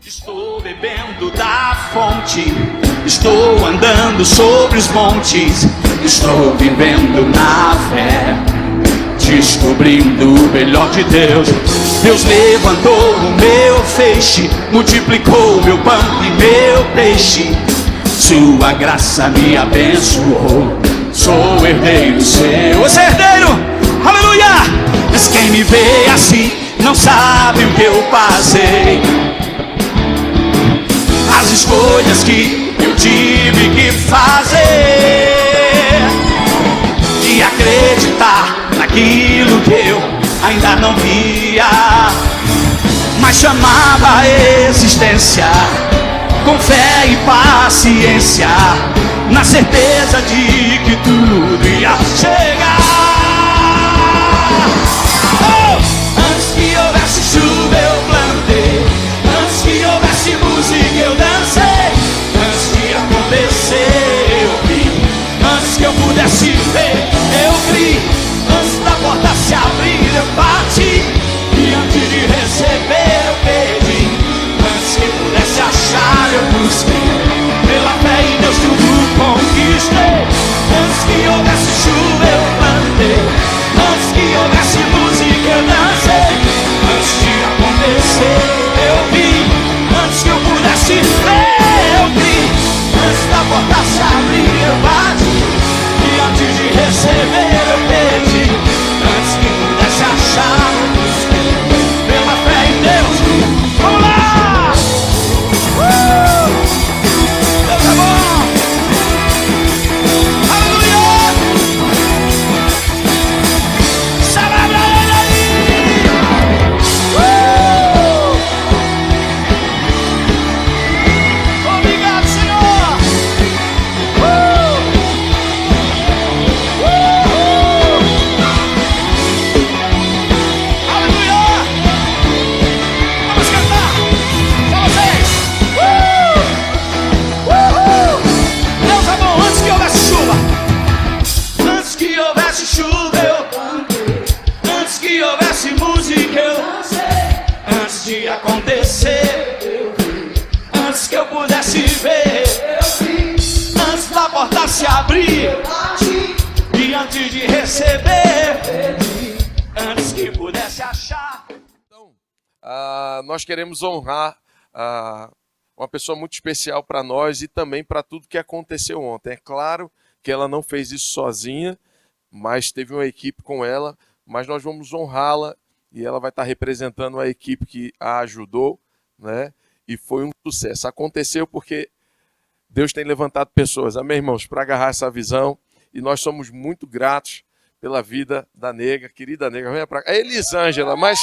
Estou bebendo da fonte, estou andando sobre os montes, estou vivendo na fé, descobrindo o melhor de Deus. Deus levantou o meu feixe, multiplicou o meu pão e meu peixe. Sua graça me abençoou, sou herdeiro seu. Você é herdeiro, aleluia! Mas quem me vê assim não sabe o que eu passei, as escolhas que eu tive que fazer, de acreditar naquilo que eu ainda não via, mas chamava a existência com fé e paciência, na certeza de que tudo ia chegar. Antes que houvesse chuva eu plantei, antes que houvesse música eu dancei, antes de acontecer eu vi, antes que eu pudesse ver eu vi, antes da porta se abrir eu bati, e antes de receber eu pedi, antes que pudesse achar eu busquei, pela fé em Deus tudo conquistei. Antes que houvesse chuva eu plantei, antes que houvesse música eu dancei, antes de acontecer eu vi, antes que eu pudesse ver eu vi, antes da porta se abrir eu bati, e antes de receber eu pedi, antes que pudesse achar eu busquei, pela fé em Deus. Vamos lá! Deus é bom! Aleluia! Celebra ele aí! Obrigado, Senhor! Aleluia! Vamos cantar! Só vocês! Deus é bom. Antes que houvesse chuva, antes que houvesse chuva eu plantei, antes que houvesse música eu dancei, antes de acontecer eu vi, antes que eu pudesse ver eu vi, antes da porta se abrir eu bati, e antes de receber eu pedi, antes que pudesse achar. Então, nós queremos honrar uma pessoa muito especial para nós e também para tudo que aconteceu ontem. É claro que ela não fez isso sozinha, mas teve uma equipe com ela, mas nós vamos honrá-la e ela vai estar representando a equipe que a ajudou, né? E foi um sucesso. Aconteceu porque Deus tem levantado pessoas, amém, irmãos, para agarrar essa visão, e nós somos muito gratos pela vida da nega, querida nega, venha para cá. É Elisângela, mas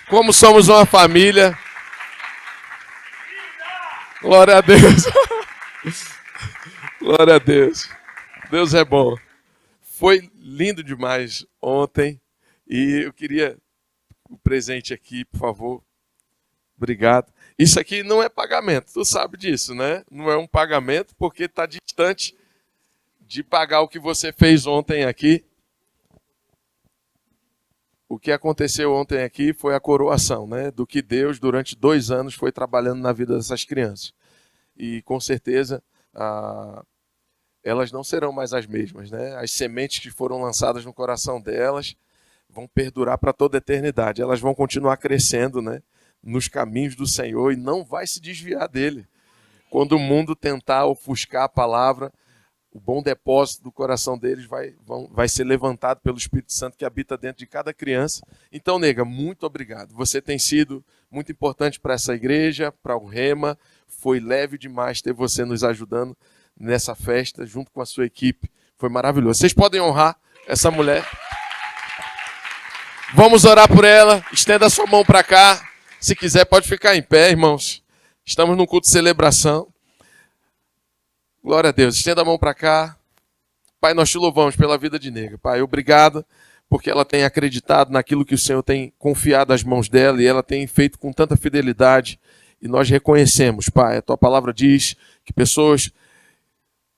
como somos uma família, glória a Deus, glória a Deus, Deus é bom. Foi lindo demais ontem, e eu queria o presente aqui, por favor, obrigado. Isso aqui não é pagamento, tu sabe disso, né? Não é um pagamento porque está distante de pagar o que você fez ontem aqui. O que aconteceu ontem aqui foi a coroação, né? Do que Deus, durante 2 anos, foi trabalhando na vida dessas crianças. E, com certeza, elas não serão mais as mesmas, né? As sementes que foram lançadas no coração delas vão perdurar para toda a eternidade. Elas vão continuar crescendo, né? Nos caminhos do Senhor e não vai se desviar dele. Quando o mundo tentar ofuscar a palavra, o bom depósito do coração deles vai ser levantado pelo Espírito Santo que habita dentro de cada criança. Então, nega, muito obrigado. Você tem sido muito importante para essa igreja, para o Rema. Foi leve demais ter você nos ajudando nessa festa, junto com a sua equipe. Foi maravilhoso. Vocês podem honrar essa mulher. Vamos orar por ela. Estenda a sua mão para cá. Se quiser, pode ficar em pé, irmãos. Estamos num culto de celebração. Glória a Deus. Estenda a mão para cá. Pai, nós te louvamos pela vida de nega. Pai, obrigado porque ela tem acreditado naquilo que o Senhor tem confiado às mãos dela e ela tem feito com tanta fidelidade. E nós reconhecemos, Pai, a tua palavra diz que pessoas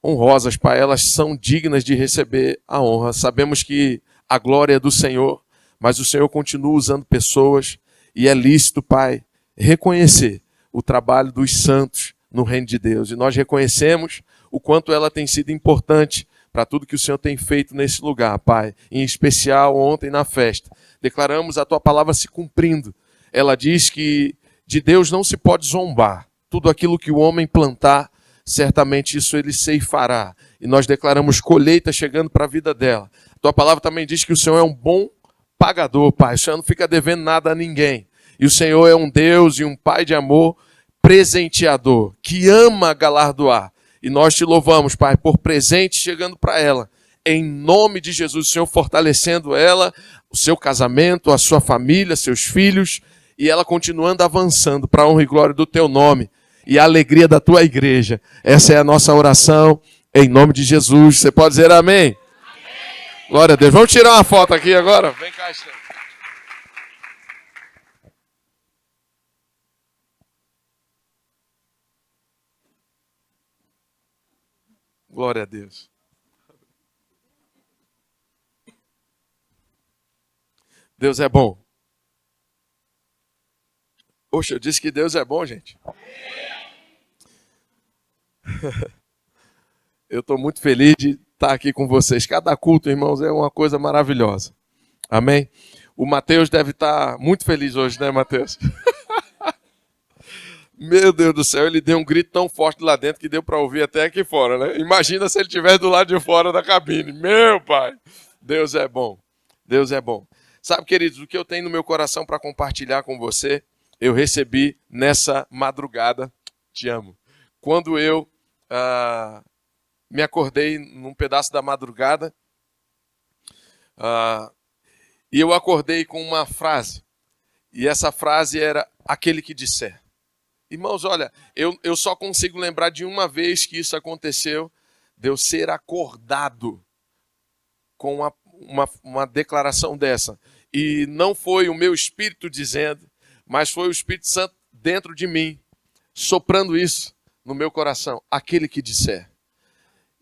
honrosas, Pai, elas são dignas de receber a honra. Sabemos que a glória é do Senhor, mas o Senhor continua usando pessoas e é lícito, Pai, reconhecer o trabalho dos santos no reino de Deus. E nós reconhecemos o quanto ela tem sido importante para tudo que o Senhor tem feito nesse lugar, Pai. Em especial ontem na festa. Declaramos a Tua palavra se cumprindo. Ela diz que de Deus não se pode zombar. Tudo aquilo que o homem plantar, certamente isso ele ceifará. E nós declaramos colheita chegando para a vida dela. A Tua palavra também diz que o Senhor é um bom pagador, Pai. O Senhor não fica devendo nada a ninguém. E o Senhor é um Deus e um Pai de amor presenteador, que ama galardoar. E nós te louvamos, Pai, por presente chegando para ela. Em nome de Jesus, o Senhor fortalecendo ela, o seu casamento, a sua família, seus filhos, e ela continuando avançando para a honra e glória do teu nome e a alegria da tua igreja. Essa é a nossa oração, em nome de Jesus. Você pode dizer amém? Amém. Glória a Deus. Vamos tirar uma foto aqui agora? Vem cá, Esther. Glória a Deus. Deus é bom. Poxa, eu disse que Deus é bom, gente. Eu estou muito feliz de estar aqui com vocês. Cada culto, irmãos, é uma coisa maravilhosa. Amém? O Mateus deve estar muito feliz hoje, né, Mateus? Meu Deus do céu, ele deu um grito tão forte lá dentro que deu para ouvir até aqui fora, né? Imagina se ele estivesse do lado de fora da cabine. Meu Pai, Deus é bom. Deus é bom. Sabe, queridos, o que eu tenho no meu coração para compartilhar com você, eu recebi nessa madrugada, te amo, quando eu me acordei num pedaço da madrugada, e eu acordei com uma frase, e essa frase era, aquele que disser. Irmãos, olha, eu só consigo lembrar de uma vez que isso aconteceu, de eu ser acordado com uma declaração dessa. E não foi o meu espírito dizendo, mas foi o Espírito Santo dentro de mim, soprando isso no meu coração, aquele que disser.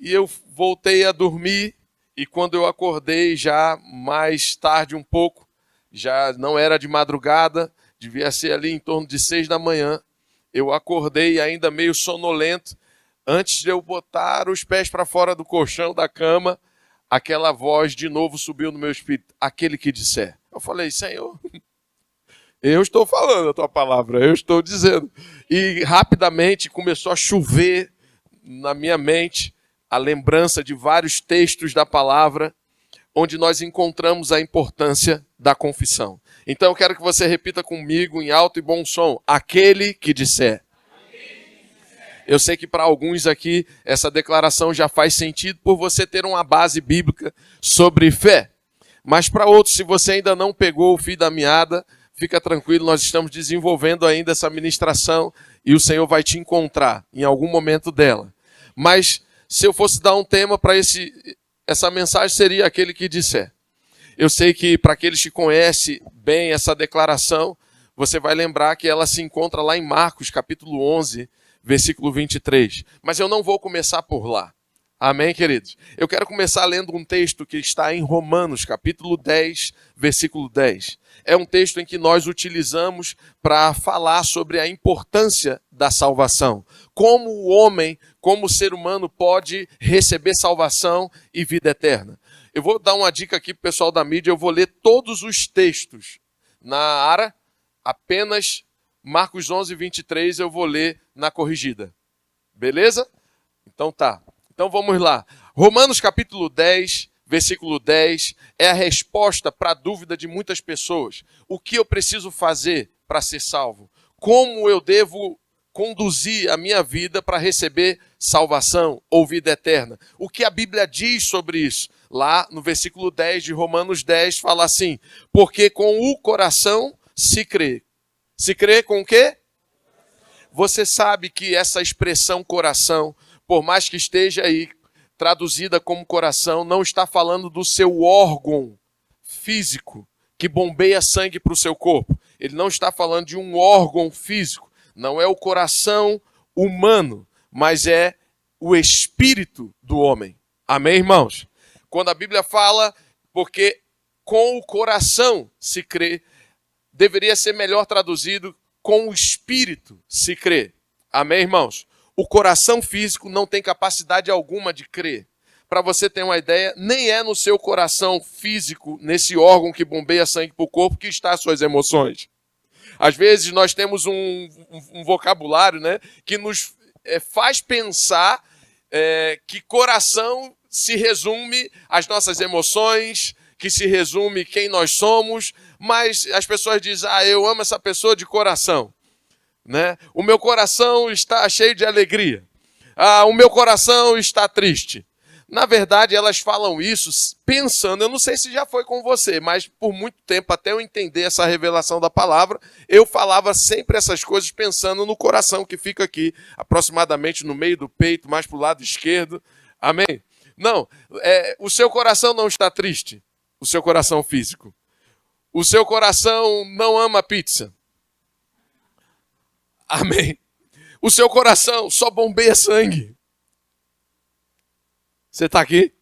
E eu voltei a dormir, e quando eu acordei já mais tarde um pouco, já não era de madrugada, devia ser ali em torno de 6 da manhã, eu acordei ainda meio sonolento, antes de eu botar os pés para fora do colchão da cama, aquela voz de novo subiu no meu espírito, aquele que disser. Eu falei, Senhor, eu estou falando a tua palavra, eu estou dizendo. E rapidamente começou a chover na minha mente a lembrança de vários textos da palavra, onde nós encontramos a importância da confissão. Então eu quero que você repita comigo em alto e bom som, aquele que disser. Eu sei que para alguns aqui essa declaração já faz sentido por você ter uma base bíblica sobre fé. Mas para outros, se você ainda não pegou o fio da meada, fica tranquilo, nós estamos desenvolvendo ainda essa ministração e o Senhor vai te encontrar em algum momento dela. Mas se eu fosse dar um tema para essa mensagem, seria aquele que disser. Eu sei que para aqueles que conhecem bem essa declaração, você vai lembrar que ela se encontra lá em Marcos, capítulo 11, versículo 23. Mas eu não vou começar por lá. Amém, queridos? Eu quero começar lendo um texto que está em Romanos, capítulo 10, versículo 10. É um texto em que nós utilizamos para falar sobre a importância da salvação. Como o homem, como o ser humano pode receber salvação e vida eterna. Eu vou dar uma dica aqui para o pessoal da mídia, eu vou ler todos os textos. Na área, apenas Marcos 11, 23 eu vou ler na corrigida. Beleza? Então tá. Então vamos lá. Romanos capítulo 10, versículo 10, é a resposta para a dúvida de muitas pessoas. O que eu preciso fazer para ser salvo? Como eu devo conduzir a minha vida para receber salvação ou vida eterna? O que a Bíblia diz sobre isso? Lá no versículo 10 de Romanos 10 fala assim, porque com o coração se crê. Se crê com o quê? Você sabe que essa expressão coração, por mais que esteja aí traduzida como coração, não está falando do seu órgão físico que bombeia sangue para o seu corpo. Ele não está falando de um órgão físico. Não é o coração humano, mas é o espírito do homem. Amém, irmãos? Quando a Bíblia fala, porque com o coração se crê, deveria ser melhor traduzido com o espírito se crê. Amém, irmãos? O coração físico não tem capacidade alguma de crer. Para você ter uma ideia, nem é no seu coração físico, nesse órgão que bombeia sangue para o corpo, que está as suas emoções. Às vezes nós temos um vocabulário, né, que nos faz pensar que coração se resume às nossas emoções, que se resume quem nós somos, mas as pessoas dizem, eu amo essa pessoa de coração, né? O meu coração está cheio de alegria. O meu coração está triste. Na verdade, elas falam isso pensando, eu não sei se já foi com você, mas por muito tempo, até eu entender essa revelação da palavra, eu falava sempre essas coisas pensando no coração que fica aqui, aproximadamente no meio do peito, mais para o lado esquerdo. Amém? Não, o seu coração não está triste, o seu coração físico. O seu coração não ama pizza. Amém? O seu coração só bombeia sangue. Você está aqui?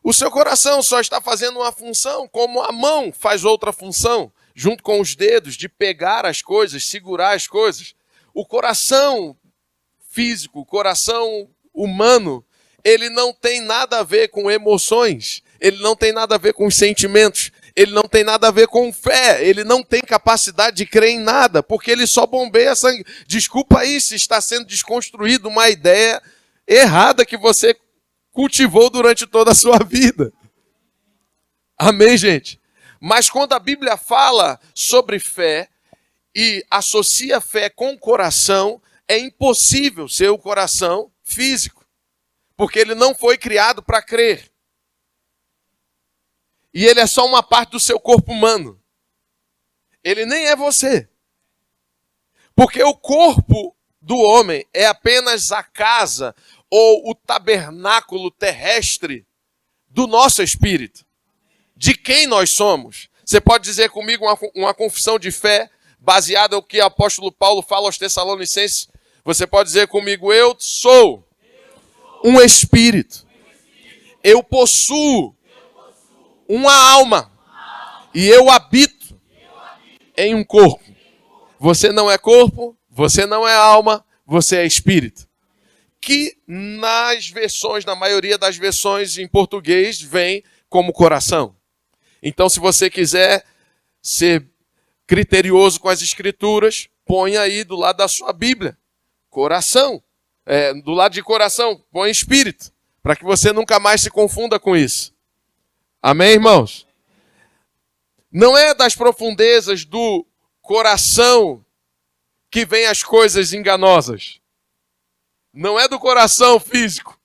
O seu coração só está fazendo uma função, como a mão faz outra função, junto com os dedos, de pegar as coisas, segurar as coisas. O coração físico, o coração humano, ele não tem nada a ver com emoções, ele não tem nada a ver com sentimentos, ele não tem nada a ver com fé, ele não tem capacidade de crer em nada, porque ele só bombeia sangue. Desculpa aí se está sendo desconstruída uma ideia errada que você cultivou durante toda a sua vida. Amém, gente? Mas quando a Bíblia fala sobre fé e associa fé com o coração, é impossível ser o coração físico, porque ele não foi criado para crer. E ele é só uma parte do seu corpo humano. Ele nem é você. Porque o corpo do homem é apenas a casa ou o tabernáculo terrestre do nosso espírito, de quem nós somos. Você pode dizer comigo uma confissão de fé baseada no que o apóstolo Paulo fala aos Tessalonicenses? Você pode dizer comigo, eu sou um espírito, eu possuo uma alma e eu habito em um corpo. Você não é corpo, você não é alma, você é espírito. Que na maioria das versões em português, vem como coração. Então, se você quiser ser criterioso com as escrituras, põe aí do lado da sua Bíblia, coração. Do lado de coração, põe espírito, para que você nunca mais se confunda com isso. Amém, irmãos? Não é das profundezas do coração que vêm as coisas enganosas. Não é do coração físico.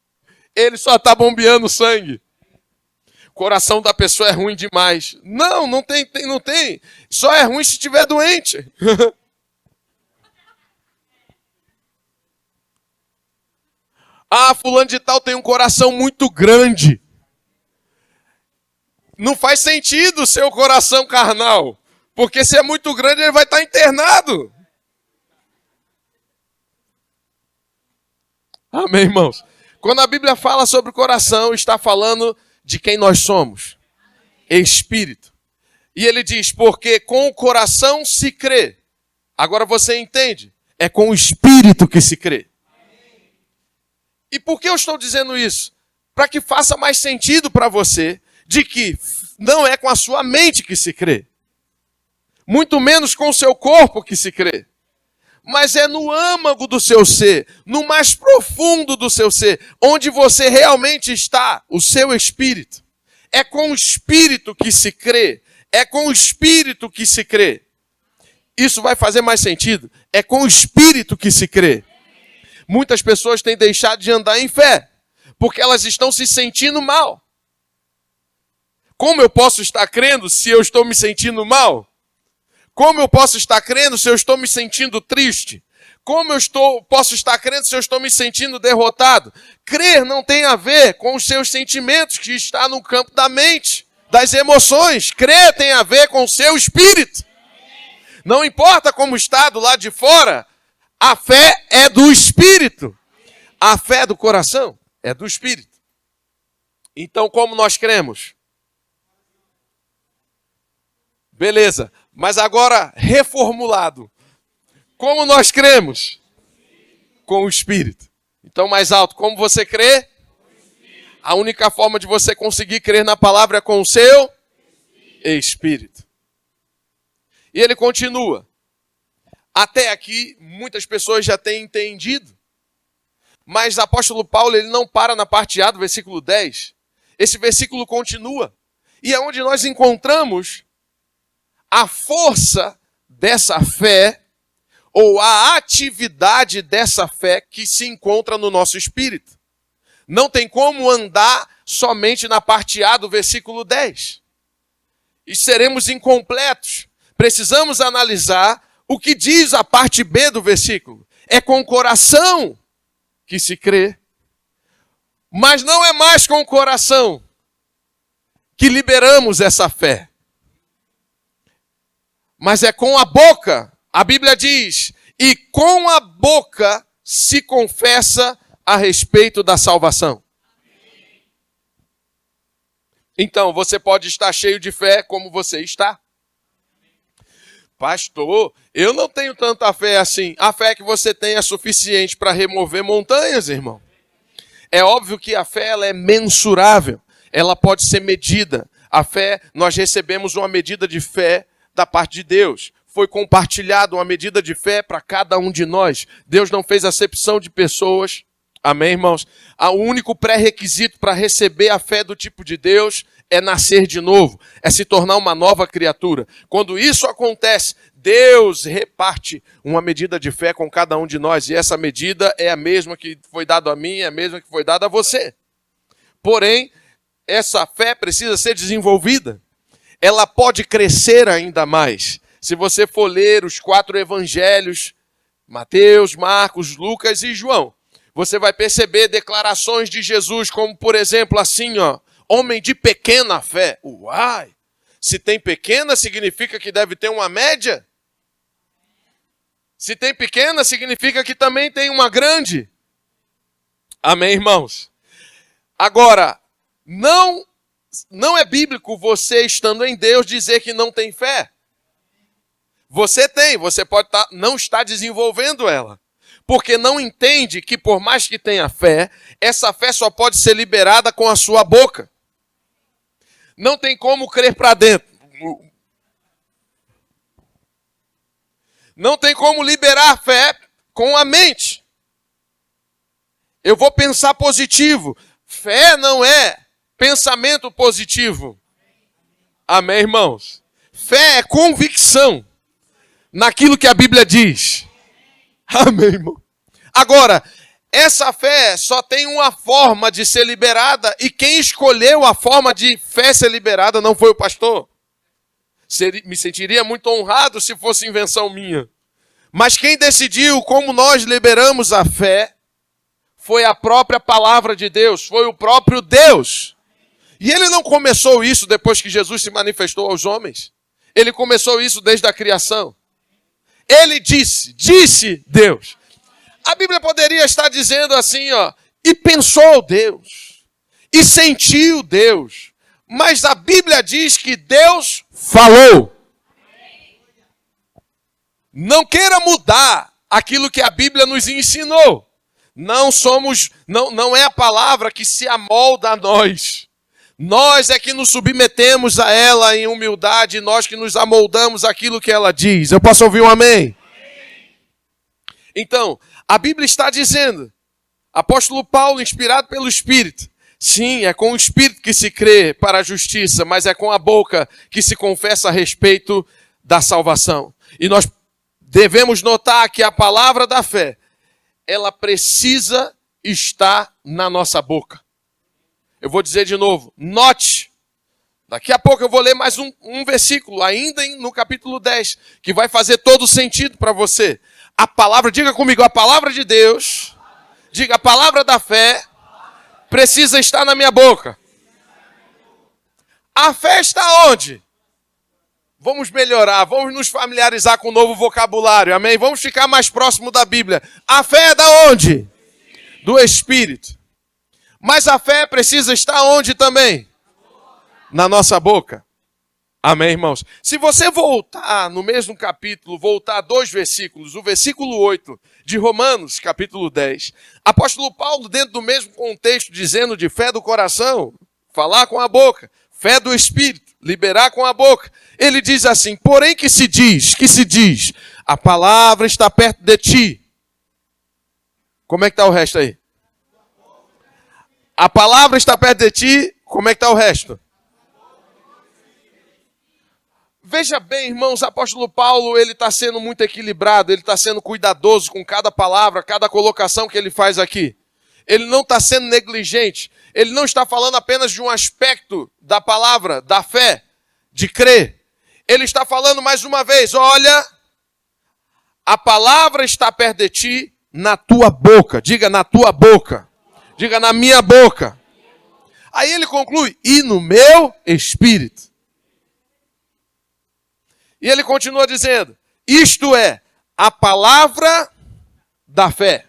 Ele só está bombeando sangue. O coração da pessoa é ruim demais. Não tem. Só é ruim se estiver doente. Fulano de tal tem um coração muito grande. Não faz sentido o seu coração carnal. Porque se é muito grande, ele vai estar internado. Amém, irmãos? Quando a Bíblia fala sobre o coração, está falando de quem nós somos. Espírito. E ele diz, porque com o coração se crê. Agora você entende? É com o espírito que se crê. E por que eu estou dizendo isso? Para que faça mais sentido para você de que não é com a sua mente que se crê. Muito menos com o seu corpo que se crê. Mas é no âmago do seu ser, no mais profundo do seu ser, onde você realmente está, o seu espírito. É com o espírito que se crê. É com o espírito que se crê. Isso vai fazer mais sentido? É com o espírito que se crê. Muitas pessoas têm deixado de andar em fé, porque elas estão se sentindo mal. Como eu posso estar crendo se eu estou me sentindo mal? Como eu posso estar crendo se eu estou me sentindo triste? Como posso estar crendo se eu estou me sentindo derrotado? Crer não tem a ver com os seus sentimentos, que está no campo da mente, das emoções. Crer tem a ver com o seu espírito. Não importa como está do lado de fora, a fé é do espírito. A fé do coração é do espírito. Então, como nós cremos? Beleza. Mas agora reformulado. Como nós cremos? Com o Espírito. Então, mais alto, como você crê? A única forma de você conseguir crer na palavra é com o seu Espírito. E ele continua. Até aqui, muitas pessoas já têm entendido. Mas o apóstolo Paulo, ele não para na parte A do versículo 10. Esse versículo continua. E é onde nós encontramos a força dessa fé, ou a atividade dessa fé que se encontra no nosso espírito. Não tem como andar somente na parte A do versículo 10. E seremos incompletos. Precisamos analisar o que diz a parte B do versículo. É com o coração que se crê. Mas não é mais com o coração que liberamos essa fé. Mas é com a boca. A Bíblia diz, e com a boca se confessa a respeito da salvação. Então, você pode estar cheio de fé como você está. Pastor, eu não tenho tanta fé assim. A fé que você tem é suficiente para remover montanhas, irmão. É óbvio que a fé ela é mensurável. Ela pode ser medida. A fé, nós recebemos uma medida de fé da parte de Deus. Foi compartilhado uma medida de fé para cada um de nós. Deus não fez acepção de pessoas. Amém, irmãos? O único pré-requisito para receber a fé do tipo de Deus é nascer de novo, é se tornar uma nova criatura. Quando isso acontece, Deus reparte uma medida de fé com cada um de nós. E essa medida é a mesma que foi dada a mim, é a mesma que foi dada a você. Porém, essa fé precisa ser desenvolvida. Ela pode crescer ainda mais. Se você for ler os 4 evangelhos, Mateus, Marcos, Lucas e João, você vai perceber declarações de Jesus, como por exemplo assim, homem de pequena fé. Uai! Se tem pequena, significa que deve ter uma média? Se tem pequena, significa que também tem uma grande. Amém, irmãos? Agora, não é bíblico você, estando em Deus, dizer que não tem fé. Você tem, você pode não estar desenvolvendo ela. Porque não entende que por mais que tenha fé, essa fé só pode ser liberada com a sua boca. Não tem como crer para dentro. Não tem como liberar a fé com a mente. Eu vou pensar positivo. Fé não é pensamento positivo. Amém, irmãos? Fé é convicção naquilo que a Bíblia diz. Amém, irmão? Agora, essa fé só tem uma forma de ser liberada e quem escolheu a forma de fé ser liberada não foi o pastor. Me sentiria muito honrado se fosse invenção minha. Mas quem decidiu como nós liberamos a fé foi a própria palavra de Deus, foi o próprio Deus. E ele não começou isso depois que Jesus se manifestou aos homens. Ele começou isso desde a criação. Ele disse Deus. A Bíblia poderia estar dizendo assim, e pensou Deus, e sentiu Deus. Mas a Bíblia diz que Deus falou. Não queira mudar aquilo que a Bíblia nos ensinou. Não é a palavra que se amolda a nós. Nós é que nos submetemos a ela em humildade, nós que nos amoldamos aquilo que ela diz. Eu posso ouvir um amém? Então, a Bíblia está dizendo, apóstolo Paulo, inspirado pelo Espírito, sim, é com o Espírito que se crê para a justiça, mas é com a boca que se confessa a respeito da salvação. E nós devemos notar que a palavra da fé, ela precisa estar na nossa boca. Eu vou dizer de novo, note, daqui a pouco eu vou ler mais um versículo, ainda no capítulo 10, que vai fazer todo sentido para você. A palavra, diga comigo, a palavra de Deus, diga, a palavra da fé precisa estar na minha boca. A fé está onde? Vamos melhorar, vamos nos familiarizar com o novo vocabulário, amém? Vamos ficar mais próximo da Bíblia. A fé é da onde? Do Espírito. Mas a fé precisa estar onde também? Na nossa boca. Amém, irmãos? Se você voltar no mesmo capítulo, voltar 2 versículos, o versículo 8 de Romanos, capítulo 10, apóstolo Paulo, dentro do mesmo contexto, dizendo de fé do coração, falar com a boca, fé do Espírito, liberar com a boca, ele diz assim, porém que se diz, a palavra está perto de ti. Como é que está o resto aí? A palavra está perto de ti, como é que está o resto? Veja bem, irmãos, o apóstolo Paulo, ele está sendo muito equilibrado, ele está sendo cuidadoso com cada palavra, cada colocação que ele faz aqui. Ele não está sendo negligente, ele não está falando apenas de um aspecto da palavra, da fé, de crer. Ele está falando mais uma vez, olha, a palavra está perto de ti, na tua boca. Diga na tua boca. Diga na minha boca. Aí ele conclui, e no meu espírito. E ele continua dizendo, isto é, a palavra da fé.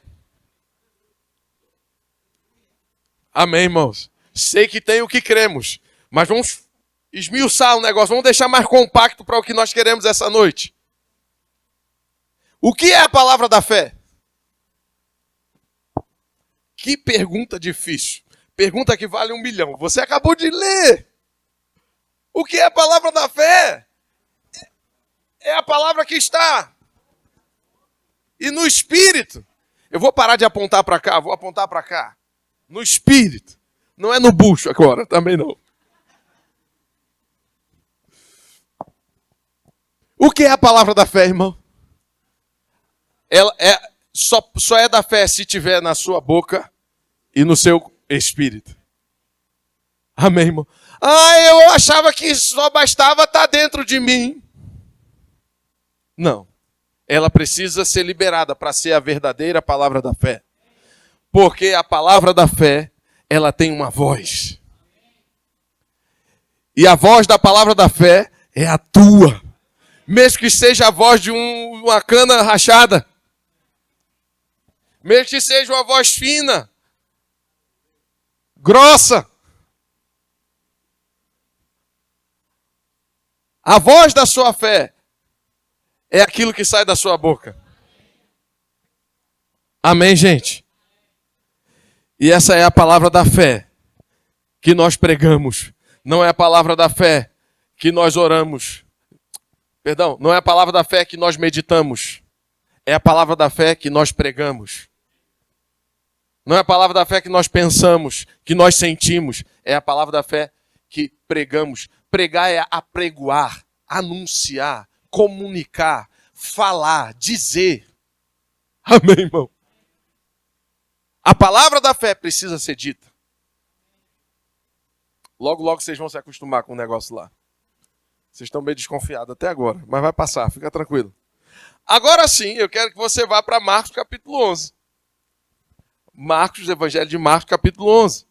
Amém, irmãos? Sei que tem o que cremos, mas vamos esmiuçar o negócio, vamos deixar mais compacto para o que nós queremos essa noite. O que é a palavra da fé? Que pergunta difícil. Pergunta que vale 1 milhão. Você acabou de ler. O que é a palavra da fé? É a palavra que está. E no Espírito. Eu vou parar de apontar para cá, vou apontar para cá. No Espírito. Não é no bucho agora, também não. O que é a palavra da fé, irmão? Ela só é da fé se tiver na sua boca e no seu espírito. Amém, irmão? Eu achava que só bastava estar dentro de mim. Não. Ela precisa ser liberada para ser a verdadeira palavra da fé. Porque a palavra da fé, ela tem uma voz. E a voz da palavra da fé é a tua. Mesmo que seja a voz de uma cana rachada. Mesmo que seja uma voz fina. Grossa. A voz da sua fé é aquilo que sai da sua boca. Amém, gente? E essa é a palavra da fé que nós pregamos. Não é a palavra da fé que nós oramos. Perdão, não é a palavra da fé que nós meditamos. É a palavra da fé que nós pregamos. Não é a palavra da fé que nós pensamos, que nós sentimos. É a palavra da fé que pregamos. Pregar é apregoar, anunciar, comunicar, falar, dizer. Amém, irmão? A palavra da fé precisa ser dita. Logo, logo vocês vão se acostumar com o negócio lá. Vocês estão bem desconfiados até agora, mas vai passar, fica tranquilo. Agora sim, eu quero que você vá para Marcos capítulo 11. Marcos, Evangelho de Marcos capítulo 11.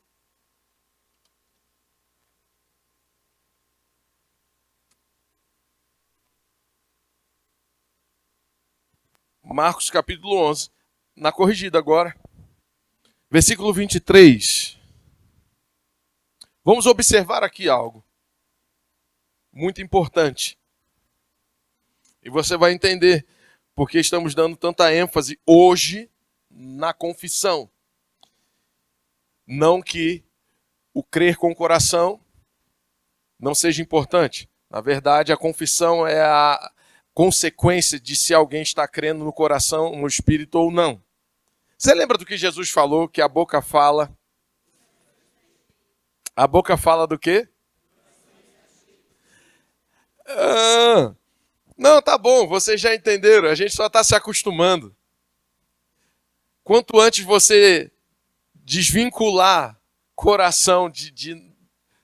Marcos capítulo 11, na corrigida agora. Versículo 23. Vamos observar aqui algo muito importante. E você vai entender porque estamos dando tanta ênfase hoje na confissão. Não que o crer com o coração não seja importante. Na verdade, a confissão é a consequência de se alguém está crendo no coração, no espírito ou não. Você lembra do que Jesus falou, que a boca fala? A boca fala do quê? Não, tá bom, vocês já entenderam, a gente só está se acostumando. Quanto antes você desvincular coração de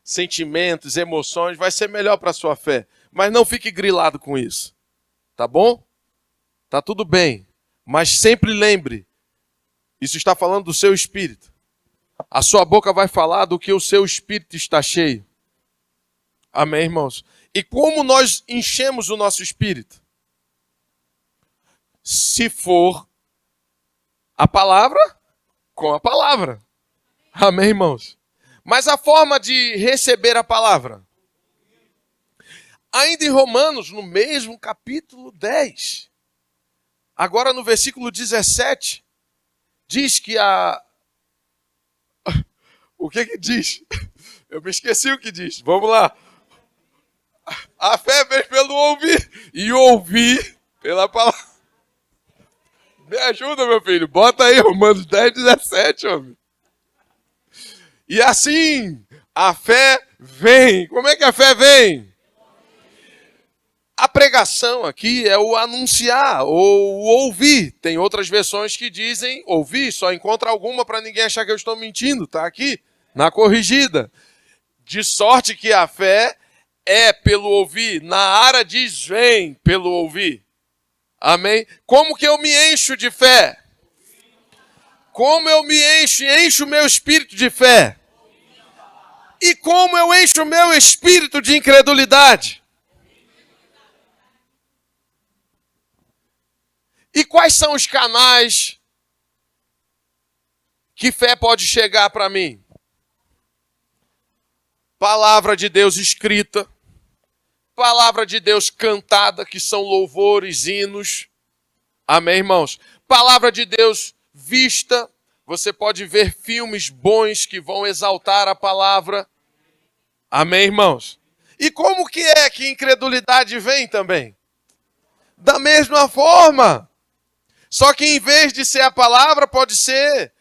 sentimentos, emoções, vai ser melhor para a sua fé. Mas não fique grilado com isso, tá bom? Tá tudo bem, mas sempre lembre, isso está falando do seu espírito. A sua boca vai falar do que o seu espírito está cheio. Amém, irmãos? E como nós enchemos o nosso espírito? Se for a palavra, com a palavra. Amém, irmãos? Mas a forma de receber a palavra. Ainda em Romanos, no mesmo capítulo 10, agora no versículo 17, diz que O que diz? Eu me esqueci o que diz. Vamos lá. A fé vem pelo ouvir e ouvir pela palavra. Me ajuda, meu filho. Bota aí Romanos 10, 17, homem. E assim, a fé vem. Como é que a fé vem? A pregação aqui é o anunciar ou o ouvir. Tem outras versões que dizem ouvir, só encontra alguma para ninguém achar que eu estou mentindo. Está aqui, na corrigida. De sorte que a fé é pelo ouvir. Na Ara diz vem pelo ouvir. Amém? Como que eu me encho de fé? Como eu me encho o meu espírito de fé? E como eu encho o meu espírito de incredulidade? E quais são os canais que fé pode chegar para mim? Palavra de Deus escrita, palavra de Deus cantada, que são louvores, hinos. Amém, irmãos? Palavra de Deus vista, você pode ver filmes bons que vão exaltar a palavra. Amém, irmãos? E como que é que incredulidade vem também? Da mesma forma. Só que em vez de ser a palavra, pode ser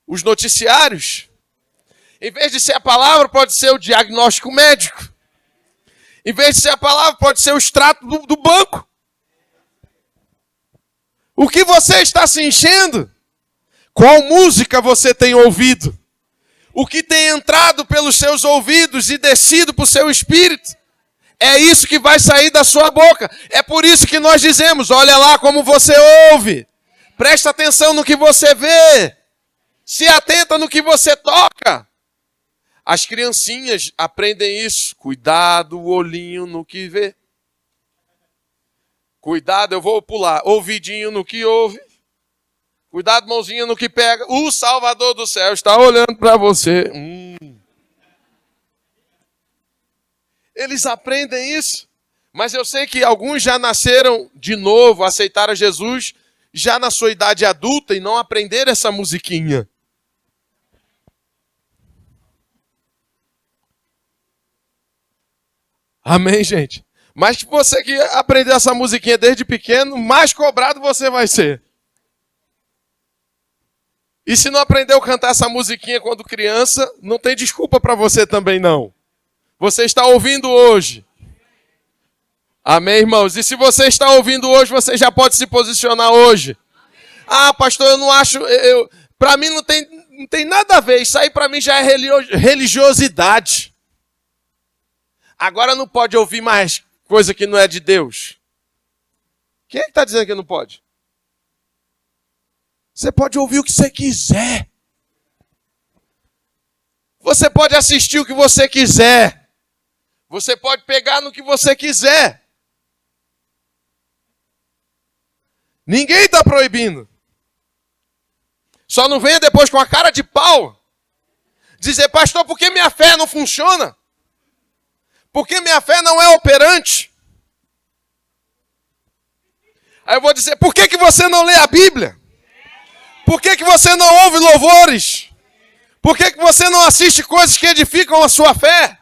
os noticiários. Em vez de ser a palavra, pode ser o diagnóstico médico. Em vez de ser a palavra, pode ser o extrato do banco. O que você está se enchendo? Qual música você tem ouvido? O que tem entrado pelos seus ouvidos e descido para o seu espírito? É isso que vai sair da sua boca. É por isso que nós dizemos, olha lá como você ouve. Presta atenção no que você vê. Se atenta no que você toca. As criancinhas aprendem isso. Cuidado, o olhinho no que vê. Cuidado, eu vou pular. Ouvidinho no que ouve. Cuidado, mãozinha no que pega. O Salvador do céu está olhando para você. Eles aprendem isso. Mas eu sei que alguns já nasceram de novo, aceitaram Jesus já na sua idade adulta e não aprenderam essa musiquinha. Amém, gente? Mas você que aprendeu essa musiquinha desde pequeno, mais cobrado você vai ser. E se não aprendeu a cantar essa musiquinha quando criança, não tem desculpa para você também não. Você está ouvindo hoje. Amém, irmãos? E se você está ouvindo hoje, você já pode se posicionar hoje. Ah, pastor, eu não acho... Para mim não tem nada a ver. Isso aí para mim já é religiosidade. Agora não pode ouvir mais coisa que não é de Deus. Quem é que está dizendo que não pode? Você pode ouvir o que você quiser. Você pode assistir o que você quiser. Você pode pegar no que você quiser. Ninguém está proibindo. Só não venha depois com a cara de pau dizer, pastor, por que minha fé não funciona? Por que minha fé não é operante? Aí eu vou dizer, por que você não lê a Bíblia? Por que você não ouve louvores? Por que você não assiste coisas que edificam a sua fé?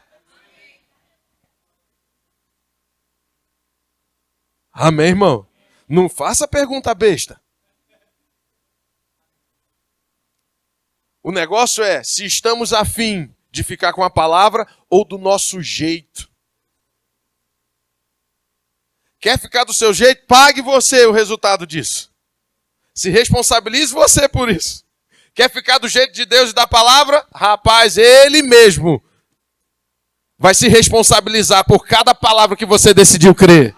Amém, irmão? Não faça pergunta besta. O negócio é se estamos afim de ficar com a palavra ou do nosso jeito. Quer ficar do seu jeito? Pague você o resultado disso. Se responsabilize você por isso. Quer ficar do jeito de Deus e da palavra? Rapaz, Ele mesmo vai se responsabilizar por cada palavra que você decidiu crer.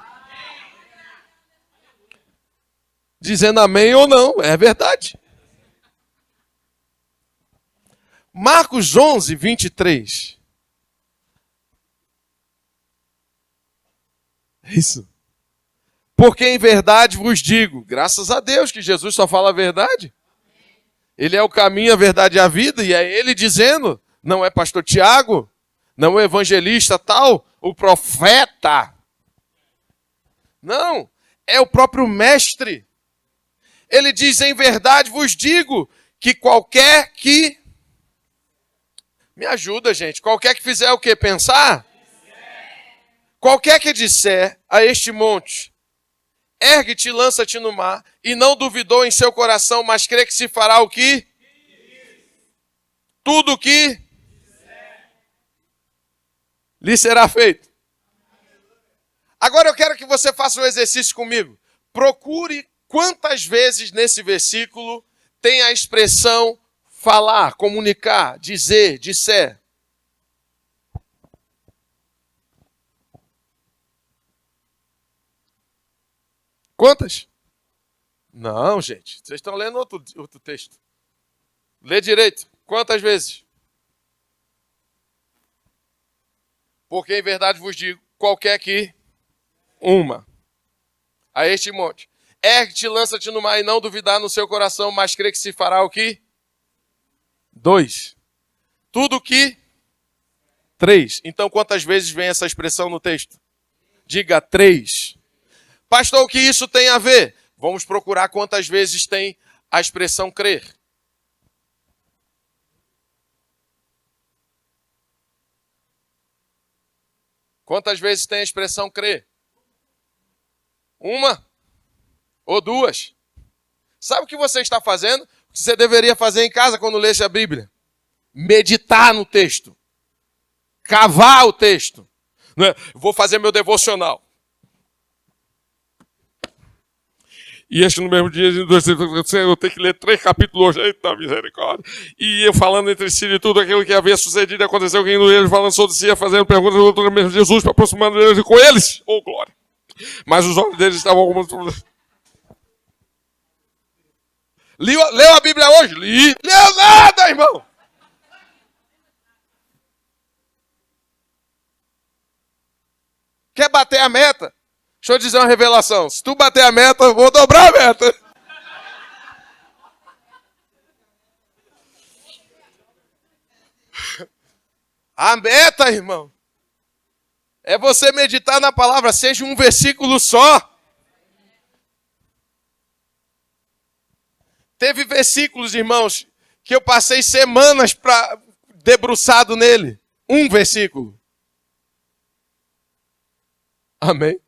Dizendo amém ou não, é verdade. Marcos 11, 23. É isso. Porque em verdade vos digo, graças a Deus que Jesus só fala a verdade. Ele é o caminho, a verdade e a vida, e é Ele dizendo, não é pastor Tiago, não é evangelista tal, o profeta. Não, é o próprio mestre. Ele diz, em verdade vos digo, que qualquer que... Me ajuda, gente. Qualquer que fizer o quê? Pensar? Qualquer que disser a este monte, ergue-te e lança-te no mar, e não duvidou em seu coração, mas crê que se fará o que? Tudo o que lhe será feito. Agora eu quero que você faça um exercício comigo. Procure quantas vezes nesse versículo tem a expressão falar, comunicar, dizer, disser. Quantas? Não, gente. Vocês estão lendo outro texto. Lê direito. Quantas vezes? Porque em verdade vos digo, qualquer que uma. A este monte. Ergue-te, lança-te no mar e não duvidar no seu coração, mas crê que se fará o que? 2. Tudo que? 3. Então quantas vezes vem essa expressão no texto? Diga 3. Pastor, o que isso tem a ver? Vamos procurar quantas vezes tem a expressão crer. Quantas vezes tem a expressão crer? Uma ou duas. Sabe o que você está fazendo? O que você deveria fazer em casa quando lesse a Bíblia? Meditar no texto. Cavar o texto. Não é? Vou fazer meu devocional. E este no mesmo dia, eu tenho que ler 3 capítulos hoje. Eita misericórdia. E eu falando entre si de tudo aquilo que havia sucedido, aconteceu que eles falando sobre si, fazendo perguntas ao mesmo Jesus, aproximando eles com eles. Oh, glória. Mas os olhos deles estavam alguns... Leu a Bíblia hoje? Li. Leu nada, irmão. Quer bater a meta? Deixa eu dizer uma revelação. Se tu bater a meta, eu vou dobrar a meta. A meta, irmão, é você meditar na palavra, seja um versículo só. Teve versículos, irmãos, que eu passei semanas debruçado nele. Um versículo. Amém?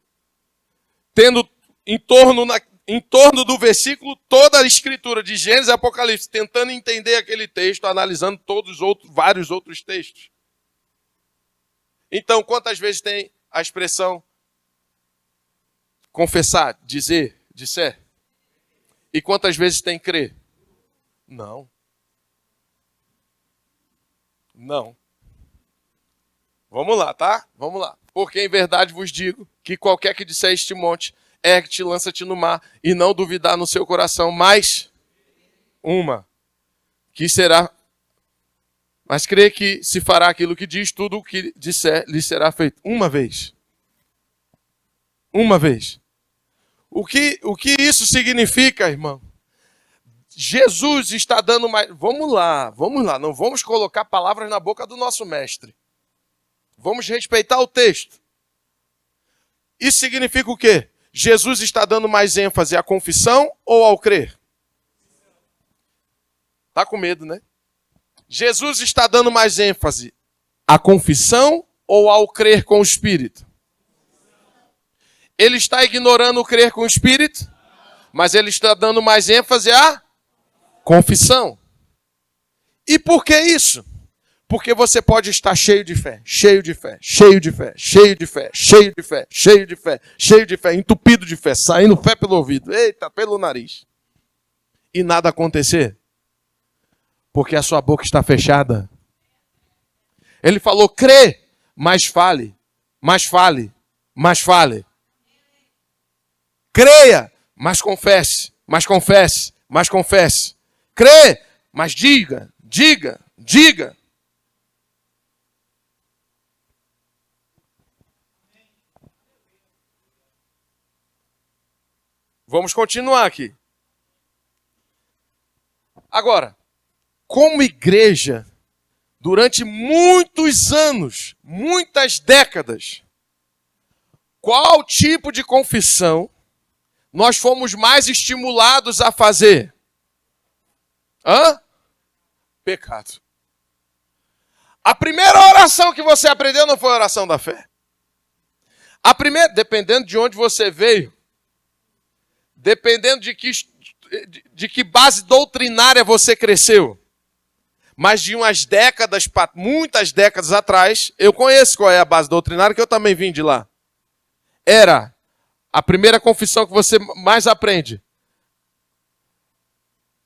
Tendo em torno do versículo toda a escritura de Gênesis e Apocalipse, tentando entender aquele texto, analisando vários outros textos. Então, quantas vezes tem a expressão confessar, dizer, disser? E quantas vezes tem crer? Não. Não. Vamos lá, tá? Vamos lá. Porque em verdade vos digo que qualquer que disser este monte, ergue-te, lança-te no mar, e não duvidar no seu coração, mais uma, que será, mas crê que se fará aquilo que diz, tudo o que disser lhe será feito. Uma vez. Uma vez. O que isso significa, irmão? Jesus está dando mais... Vamos lá, não vamos colocar palavras na boca do nosso mestre. Vamos respeitar o texto. Isso significa o quê? Jesus está dando mais ênfase à confissão ou ao crer? Tá com medo, né? Jesus está dando mais ênfase à confissão ou ao crer com o Espírito? Ele está ignorando o crer com o Espírito, mas ele está dando mais ênfase à confissão. E por que isso? Porque você pode estar cheio de fé, cheio de fé, cheio de fé, cheio de fé, cheio de fé, cheio de fé, cheio de fé, entupido de fé, saindo fé pelo ouvido, eita, pelo nariz. E nada acontecer. Porque a sua boca está fechada. Ele falou, crê, mas fale, mas fale, mas fale. Creia, mas confesse, mas confesse, mas confesse. Crê, mas diga, diga, diga. Vamos continuar aqui. Agora, como igreja, durante muitos anos, muitas décadas, Qual tipo de confissão nós fomos mais estimulados a fazer? Pecado. A primeira oração que você aprendeu não foi a oração da fé. A primeira, dependendo de onde você veio, dependendo de que base doutrinária você cresceu, mas de umas décadas, muitas décadas atrás, eu conheço qual é a base doutrinária, que eu também vim de lá. Era a primeira confissão que você mais aprende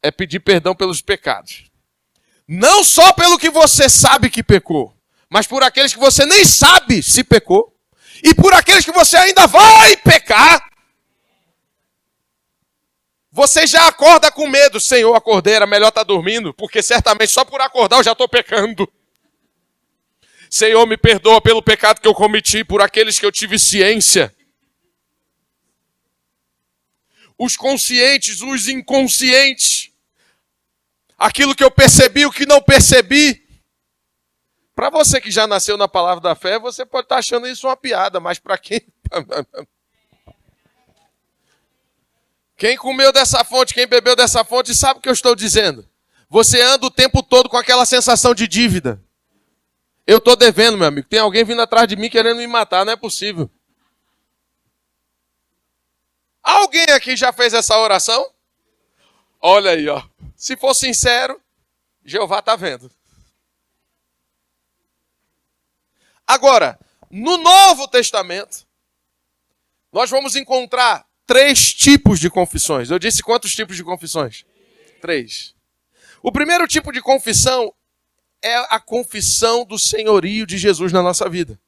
é pedir perdão pelos pecados. Não só pelo que você sabe que pecou, mas por aqueles que você nem sabe se pecou, e por aqueles que você ainda vai pecar. Você já acorda com medo. Senhor, acordei, era melhor estar dormindo, porque certamente só por acordar eu já estou pecando. Senhor, me perdoa pelo pecado que eu cometi, por aqueles que eu tive ciência. Os conscientes, os inconscientes. Aquilo que eu percebi, o que não percebi. Para você que já nasceu na palavra da fé, você pode estar achando isso uma piada, mas para quem comeu dessa fonte, quem bebeu dessa fonte, sabe o que eu estou dizendo. Você anda o tempo todo com aquela sensação de dívida. Eu estou devendo, meu amigo. Tem alguém vindo atrás de mim querendo me matar, não é possível. Alguém aqui já fez essa oração? Olha aí, ó. Se for sincero, Jeová está vendo. Agora, no Novo Testamento, nós vamos encontrar 3 tipos de confissões. Eu disse quantos tipos de confissões? 3. O primeiro tipo de confissão é a confissão do senhorio de Jesus na nossa vida.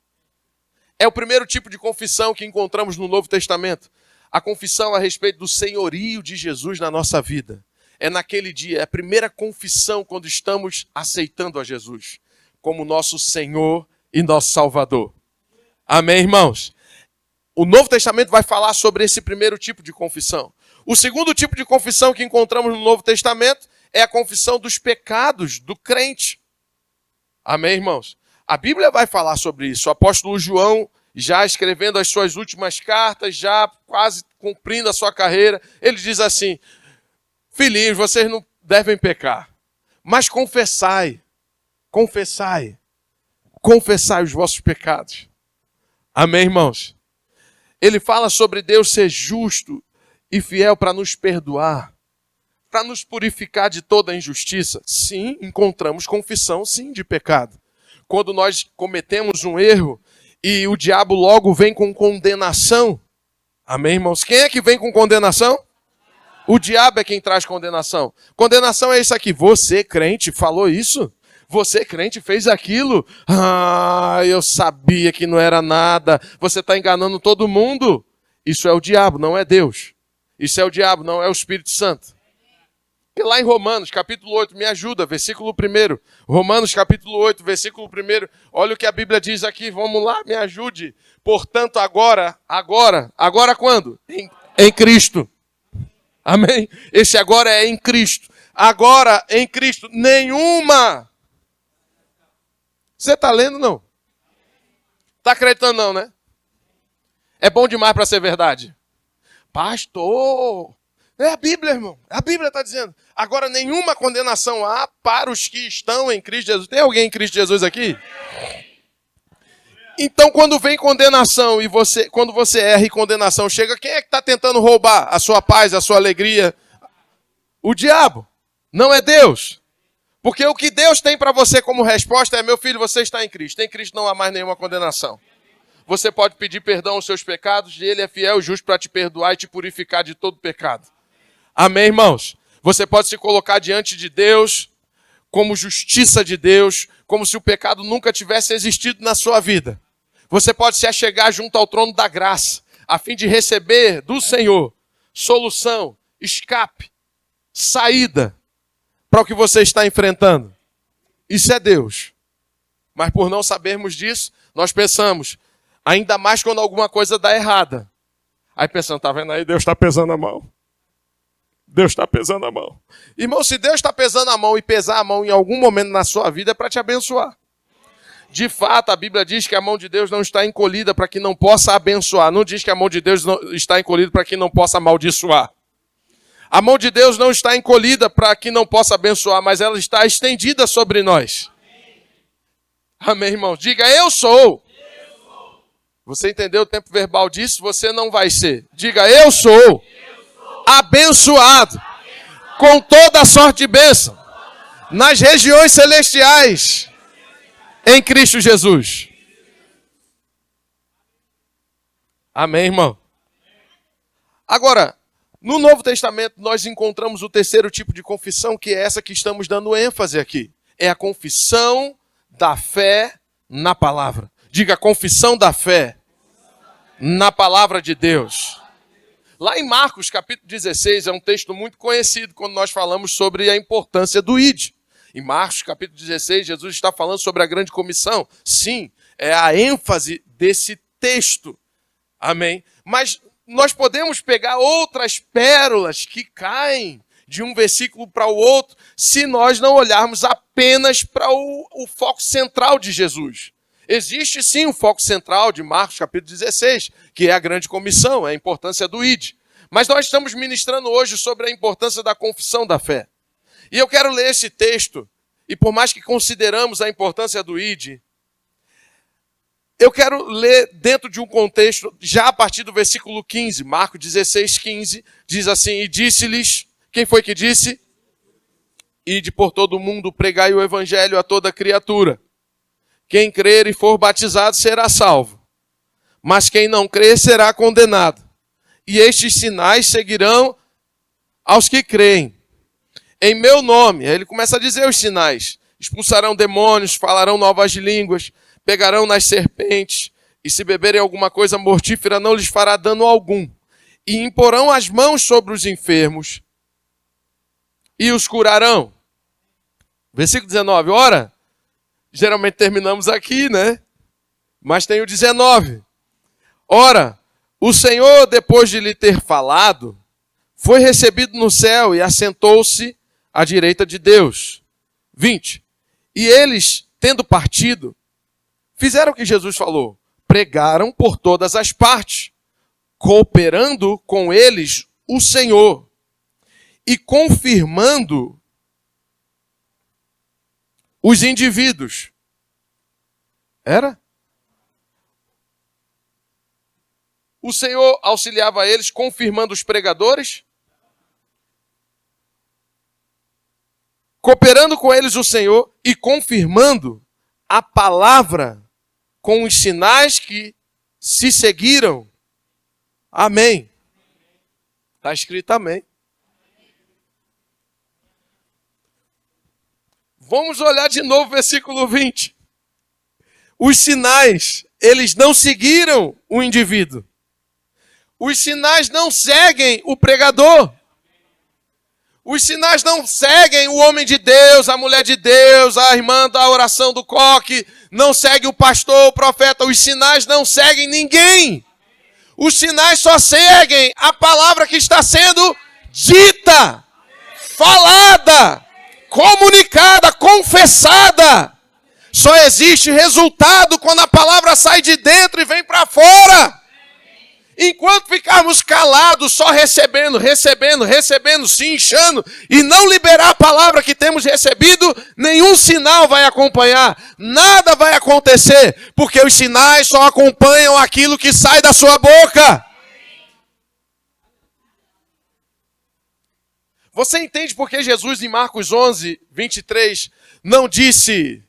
É o primeiro tipo de confissão que encontramos no Novo Testamento. A confissão a respeito do senhorio de Jesus na nossa vida. É naquele dia, é a primeira confissão quando estamos aceitando a Jesus como nosso Senhor e nosso Salvador. Amém, irmãos? O Novo Testamento vai falar sobre esse primeiro tipo de confissão. O segundo tipo de confissão que encontramos no Novo Testamento é a confissão dos pecados do crente. Amém, irmãos? A Bíblia vai falar sobre isso. O apóstolo João, já escrevendo as suas últimas cartas, já quase cumprindo a sua carreira, ele diz assim: filhinhos, vocês não devem pecar, mas confessai os vossos pecados. Amém, irmãos? Ele fala sobre Deus ser justo e fiel para nos perdoar, para nos purificar de toda a injustiça. Sim, encontramos confissão, sim, de pecado. Quando nós cometemos um erro e o diabo logo vem com condenação. Amém, irmãos? Quem é que vem com condenação? O diabo é quem traz condenação. Condenação é isso aqui. Você, crente, falou isso? Você, crente, fez aquilo? Eu sabia que não era nada. Você está enganando todo mundo. Isso é o diabo, não é Deus. Isso é o diabo, não é o Espírito Santo. E lá em Romanos, capítulo 8, me ajuda, versículo 1. Romanos, capítulo 8, versículo 1. Olha o que a Bíblia diz aqui, vamos lá, me ajude. Portanto, agora quando? Em Cristo. Amém? Esse agora é em Cristo. Agora, em Cristo, nenhuma. Você está lendo, não? Está acreditando, não, né? É bom demais para ser verdade. Pastor, é a Bíblia, irmão. A Bíblia está dizendo. Agora, nenhuma condenação há para os que estão em Cristo Jesus. Tem alguém em Cristo Jesus aqui? Então, quando vem condenação e quando você erra e condenação chega, quem é que está tentando roubar a sua paz, a sua alegria? O diabo. Não é Deus. Porque o que Deus tem para você como resposta é: meu filho, você está em Cristo. Em Cristo não há mais nenhuma condenação. Você pode pedir perdão aos seus pecados, e Ele é fiel e justo para te perdoar e te purificar de todo pecado. Amém, irmãos? Você pode se colocar diante de Deus como justiça de Deus, como se o pecado nunca tivesse existido na sua vida. Você pode se achegar junto ao trono da graça, a fim de receber do Senhor solução, escape, saída para o que você está enfrentando. Isso é Deus. Mas por não sabermos disso, nós pensamos, ainda mais quando alguma coisa dá errada. Aí pensando, tá vendo aí, Deus está pesando a mão. Deus está pesando a mão. Irmão, se Deus está pesando a mão e pesar a mão em algum momento na sua vida, é para te abençoar. De fato, a Bíblia diz que a mão de Deus não está encolhida para que não possa abençoar. Não diz que a mão de Deus não está encolhida para que não possa amaldiçoar. A mão de Deus não está encolhida para que não possa abençoar, mas ela está estendida sobre nós. Amém, irmão? Diga, eu sou. Você entendeu o tempo verbal disso? Você não vai ser. Diga, eu sou abençoado com toda a sorte de bênção nas regiões celestiais em Cristo Jesus. Amém, irmão? Agora, no Novo Testamento nós encontramos o terceiro tipo de confissão, que é essa que estamos dando ênfase aqui. É a confissão da fé na palavra. Diga, confissão da fé na palavra de Deus. Lá em Marcos, capítulo 16, é um texto muito conhecido quando nós falamos sobre a importância do ID. Em Marcos, capítulo 16, Jesus está falando sobre a grande comissão. Sim, é a ênfase desse texto. Amém? Mas nós podemos pegar outras pérolas que caem de um versículo para o outro, se nós não olharmos apenas para o foco central de Jesus. Existe sim um foco central de Marcos capítulo 16, que é a grande comissão, é a importância do ID. Mas nós estamos ministrando hoje sobre a importância da confissão da fé. E eu quero ler esse texto, e por mais que consideramos a importância do ID, eu quero ler dentro de um contexto, já a partir do versículo 15, Marcos 16, 15, diz assim, e disse-lhes, quem foi que disse? Ide por todo o mundo, pregai o evangelho a toda criatura. Quem crer e for batizado será salvo, mas quem não crer será condenado. E estes sinais seguirão aos que creem. Em meu nome, aí ele começa a dizer os sinais, expulsarão demônios, falarão novas línguas, pegarão nas serpentes, e se beberem alguma coisa mortífera não lhes fará dano algum. E imporão as mãos sobre os enfermos e os curarão. Versículo 19, ora, geralmente terminamos aqui, né? Mas tem o 19. Ora, o Senhor, depois de lhe ter falado, foi recebido no céu e assentou-se à direita de Deus. 20. E eles, tendo partido, fizeram o que Jesus falou. Pregaram por todas as partes, cooperando com eles o Senhor e confirmando os indivíduos. Era? O Senhor auxiliava eles, confirmando os pregadores, cooperando com eles o Senhor e confirmando a palavra com os sinais que se seguiram. Amém. Está escrito amém. Vamos olhar de novo o versículo 20. Os sinais, eles não seguiram o indivíduo. Os sinais não seguem o pregador. Os sinais não seguem o homem de Deus, a mulher de Deus, a irmã da oração do coque, não segue o pastor, o profeta. Os sinais não seguem ninguém. Os sinais só seguem a palavra que está sendo dita, falada, comunicada, confessada. Só existe resultado quando a palavra sai de dentro e vem para fora. Enquanto ficarmos calados, só recebendo, se inchando e não liberar a palavra que temos recebido, nenhum sinal vai acompanhar, nada vai acontecer, porque os sinais só acompanham aquilo que sai da sua boca. Você entende por que Jesus em Marcos 11, 23, não disse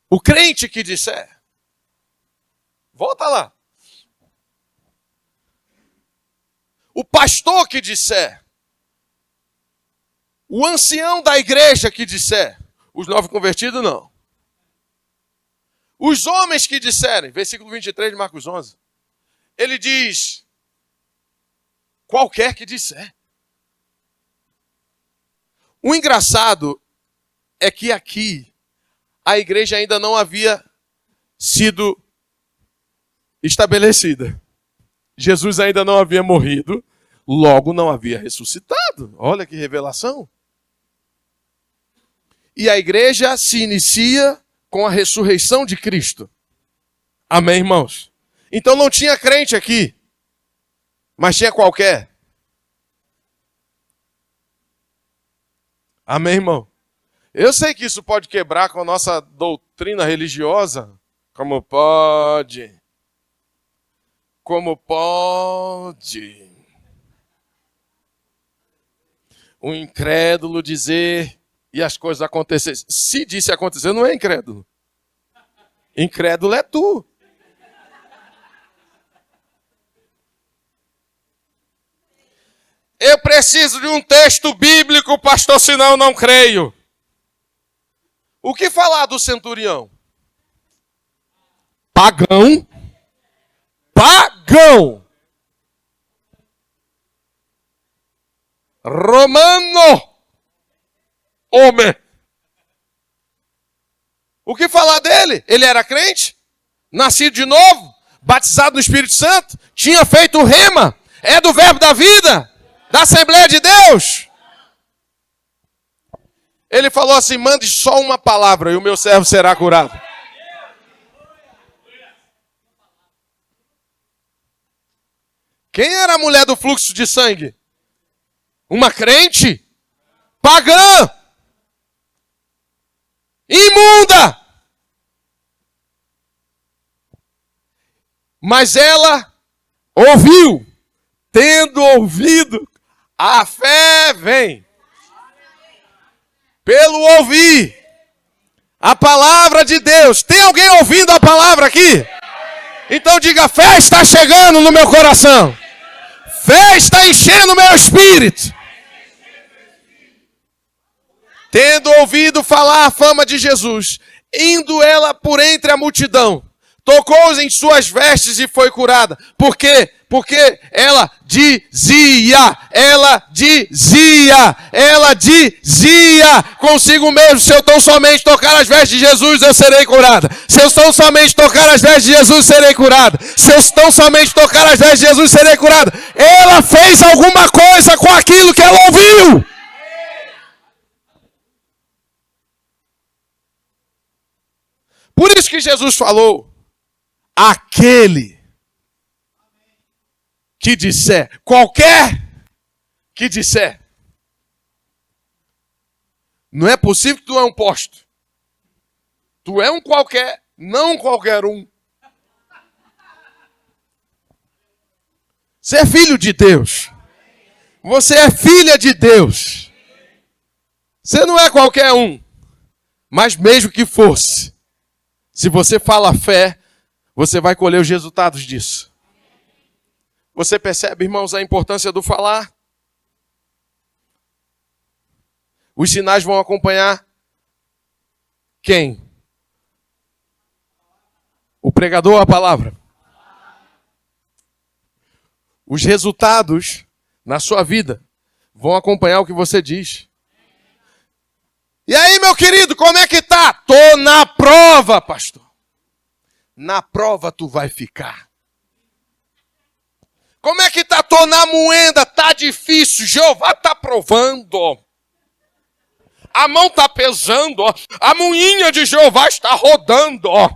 o crente que disser? Volta lá. O pastor que disser, o ancião da igreja que disser, os novos convertidos não. Os homens que disserem, versículo 23 de Marcos 11, ele diz, qualquer que disser. O engraçado é que aqui a igreja ainda não havia sido estabelecida. Jesus ainda não havia morrido, logo não havia ressuscitado. Olha que revelação. E a igreja se inicia com a ressurreição de Cristo. Amém, irmãos? Então não tinha crente aqui, mas tinha qualquer. Amém, irmão? Eu sei que isso pode quebrar com a nossa doutrina religiosa. Como pode? Como pode? Um incrédulo dizer e as coisas acontecerem. Se disse acontecer, não é incrédulo. Incrédulo é tu. Eu preciso de um texto bíblico, pastor, senão eu não creio. O que falar do centurião? Pagão. Pagão. Romano. Homem. O que falar dele? Ele era crente? Nascido de novo? Batizado no Espírito Santo? Tinha feito o rema? É do verbo da vida? Da Assembleia de Deus? Ele falou assim, mande só uma palavra e o meu servo será curado. Quem era a mulher do fluxo de sangue? Uma crente? Pagã! Imunda! Mas ela ouviu, tendo ouvido, a fé vem pelo ouvir a palavra de Deus. Tem alguém ouvindo a palavra aqui? Então diga, fé está chegando no meu coração. Fé está enchendo o meu espírito. Tendo ouvido falar a fama de Jesus, indo ela por entre a multidão, tocou em suas vestes e foi curada. Por quê? Porque ela dizia consigo mesmo, se eu tão somente tocar as vestes de Jesus, eu serei curada. Se eu tão somente tocar as vestes de Jesus, serei curada. Se eu tão somente tocar as vestes de Jesus, serei curada. Ela fez alguma coisa com aquilo que ela ouviu. Por isso que Jesus falou, aquele que disser, qualquer que disser, não é possível que tu é um posto. Tu é um qualquer, não qualquer um. Você é filho de Deus. Você é filha de Deus. Você não é qualquer um. Mas mesmo que fosse, se você fala fé, você vai colher os resultados disso. Você percebe, irmãos, a importância do falar? Os sinais vão acompanhar quem? O pregador ou a palavra? Os resultados na sua vida vão acompanhar o que você diz. E aí, meu querido, como é que tá? Tô na prova, pastor. Na prova tu vai ficar. Como é que tá? Tô na moenda, tá difícil. Jeová tá provando. A mão tá pesando, ó. A moinha de Jeová está rodando, ó.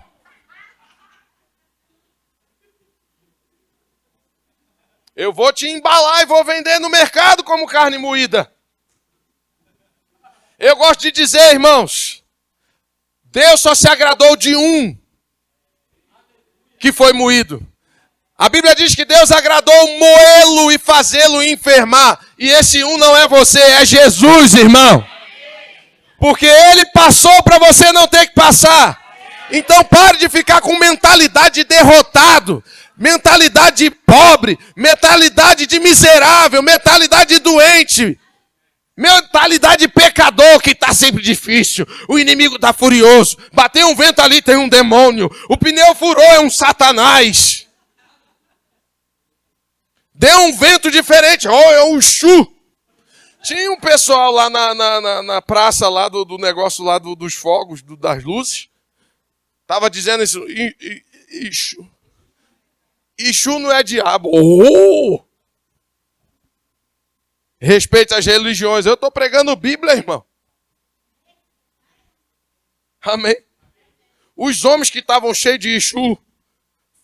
Eu vou te embalar e vou vender no mercado como carne moída. Eu gosto de dizer, irmãos, Deus só se agradou de um que foi moído. A Bíblia diz que Deus agradou moê-lo e fazê-lo enfermar. E esse um não é você, é Jesus, irmão. Porque ele passou para você não ter que passar. Então pare de ficar com mentalidade de derrotado, mentalidade de pobre, mentalidade de miserável, mentalidade de doente. Mentalidade de pecador que está sempre difícil. O inimigo está furioso. Bateu um vento ali, tem um demônio. O pneu furou, é um satanás. Deu um vento diferente, é um Exu. Tinha um pessoal lá na praça lá do negócio lá dos fogos, das luzes. Tava dizendo isso. Exu. Exu não é diabo. Oh! Respeite as religiões. Eu estou pregando Bíblia, irmão. Amém. Os homens que estavam cheios de Exu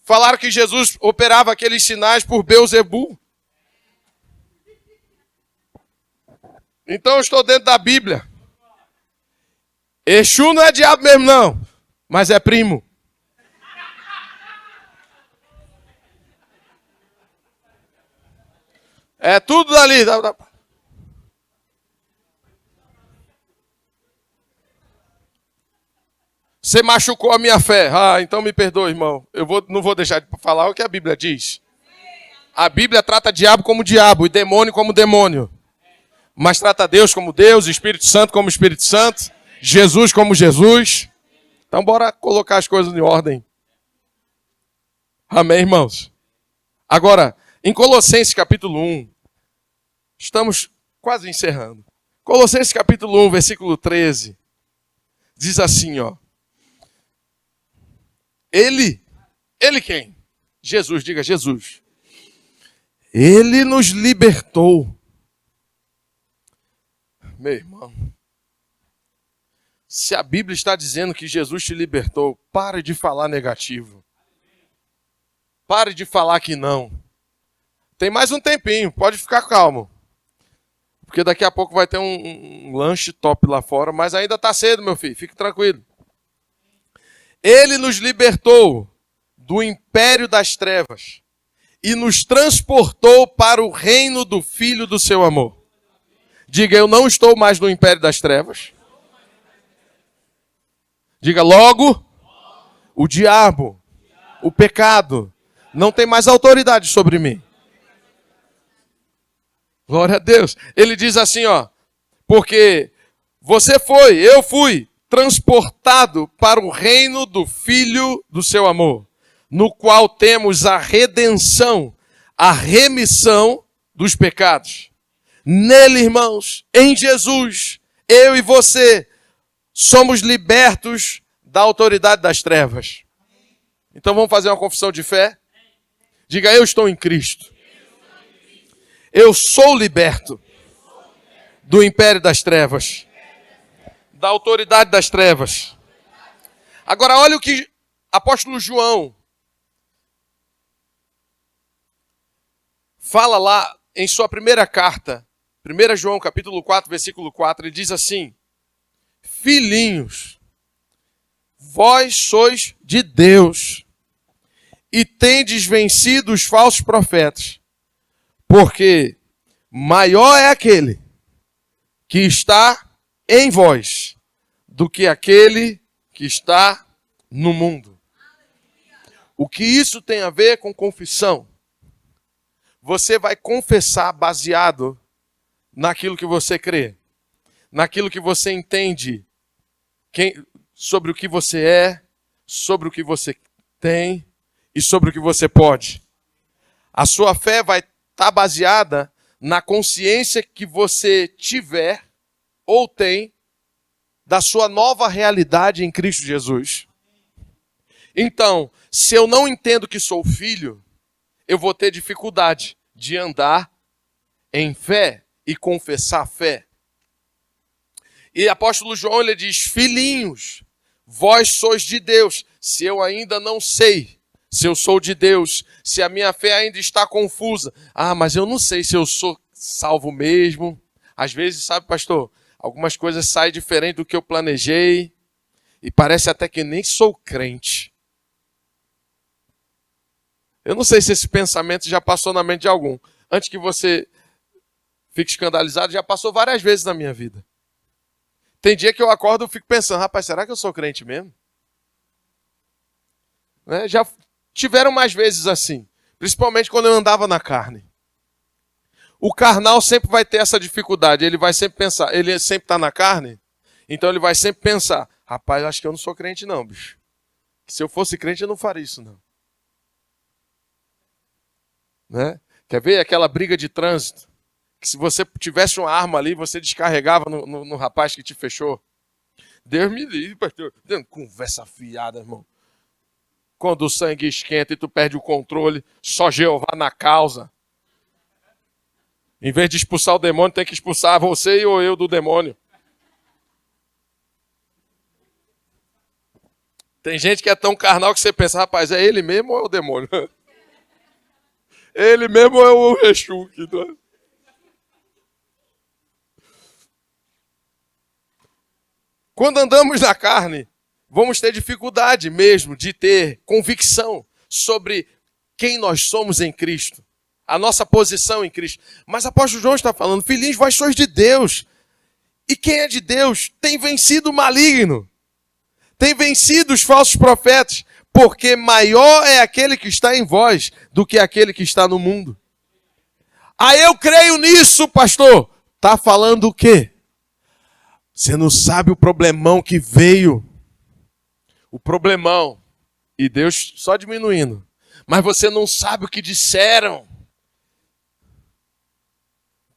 falaram que Jesus operava aqueles sinais por Beelzebul. Então eu estou dentro da Bíblia. Exu não é diabo mesmo não, mas é primo. É tudo dali. Você machucou a minha fé. Ah, então me perdoe, irmão. Não vou deixar de falar o que a Bíblia diz. A Bíblia trata diabo como diabo e demônio como demônio. Mas trata Deus como Deus, Espírito Santo como Espírito Santo, Jesus como Jesus. Então bora colocar as coisas em ordem. Amém, irmãos? Agora, em Colossenses capítulo 1, estamos quase encerrando. Colossenses capítulo 1, versículo 13, diz assim, ó. Ele quem? Jesus, diga Jesus. Ele nos libertou. Meu irmão, se a Bíblia está dizendo que Jesus te libertou, pare de falar negativo. Pare de falar que não. Tem mais um tempinho, pode ficar calmo. Porque daqui a pouco vai ter um lanche top lá fora, mas ainda está cedo, meu filho, fique tranquilo. Ele nos libertou do império das trevas e nos transportou para o reino do Filho do seu amor. Diga, eu não estou mais no império das trevas. Diga, logo, o diabo, o pecado, não tem mais autoridade sobre mim. Glória a Deus. Ele diz assim, ó, porque eu fui transportado para o reino do Filho do seu amor, no qual temos a redenção, a remissão dos pecados. Nele, irmãos, em Jesus, eu e você somos libertos da autoridade das trevas. Então vamos fazer uma confissão de fé? Diga, eu estou em Cristo. Eu sou liberto do império das trevas, da autoridade das trevas. Agora olha o que apóstolo João fala lá em sua primeira carta, 1 João capítulo 4, versículo 4, ele diz assim, filhinhos, vós sois de Deus e tendes vencido os falsos profetas, porque maior é aquele que está em vós do que aquele que está no mundo. O que isso tem a ver com confissão? Você vai confessar baseado naquilo que você crê, naquilo que você entende sobre o que você é, sobre o que você tem e sobre o que você pode. A sua fé vai estar baseada na consciência que você tiver ou tem da sua nova realidade em Cristo Jesus. Então, se eu não entendo que sou filho, eu vou ter dificuldade de andar em fé e confessar a fé. E apóstolo João, ele diz, filhinhos, vós sois de Deus. Se eu ainda não sei se eu sou de Deus, se a minha fé ainda está confusa. Ah, mas eu não sei se eu sou salvo mesmo. Às vezes, sabe, pastor, algumas coisas saem diferente do que eu planejei e parece até que nem sou crente. Eu não sei se esse pensamento já passou na mente de algum. Antes que você fique escandalizado, já passou várias vezes na minha vida. Tem dia que eu acordo e fico pensando, rapaz, será que eu sou crente mesmo? Né? Já tiveram mais vezes assim, principalmente quando eu andava na carne. O carnal sempre vai ter essa dificuldade, ele vai sempre pensar, ele sempre está na carne, então ele vai sempre pensar, rapaz, acho que eu não sou crente não, bicho. Se eu fosse crente eu não faria isso não. Né? Quer ver aquela briga de trânsito? Que se você tivesse uma arma ali, você descarregava no rapaz que te fechou. Deus me livre, pastor. Conversa fiada, irmão. Quando o sangue esquenta e tu perde o controle, só Jeová na causa. Em vez de expulsar o demônio, tem que expulsar você ou eu do demônio. Tem gente que é tão carnal que você pensa, rapaz, é ele mesmo ou é o demônio? Ele mesmo ou é o Exu? Quando andamos na carne, vamos ter dificuldade mesmo de ter convicção sobre quem nós somos em Cristo, a nossa posição em Cristo. Mas o apóstolo João está falando, filhinhos, vós sois de Deus. E quem é de Deus tem vencido o maligno, tem vencido os falsos profetas, porque maior é aquele que está em vós do que aquele que está no mundo. Ah, eu creio nisso, pastor. Está falando o quê? Você não sabe o problemão que veio. O problemão. E Deus só diminuindo. Mas você não sabe o que disseram.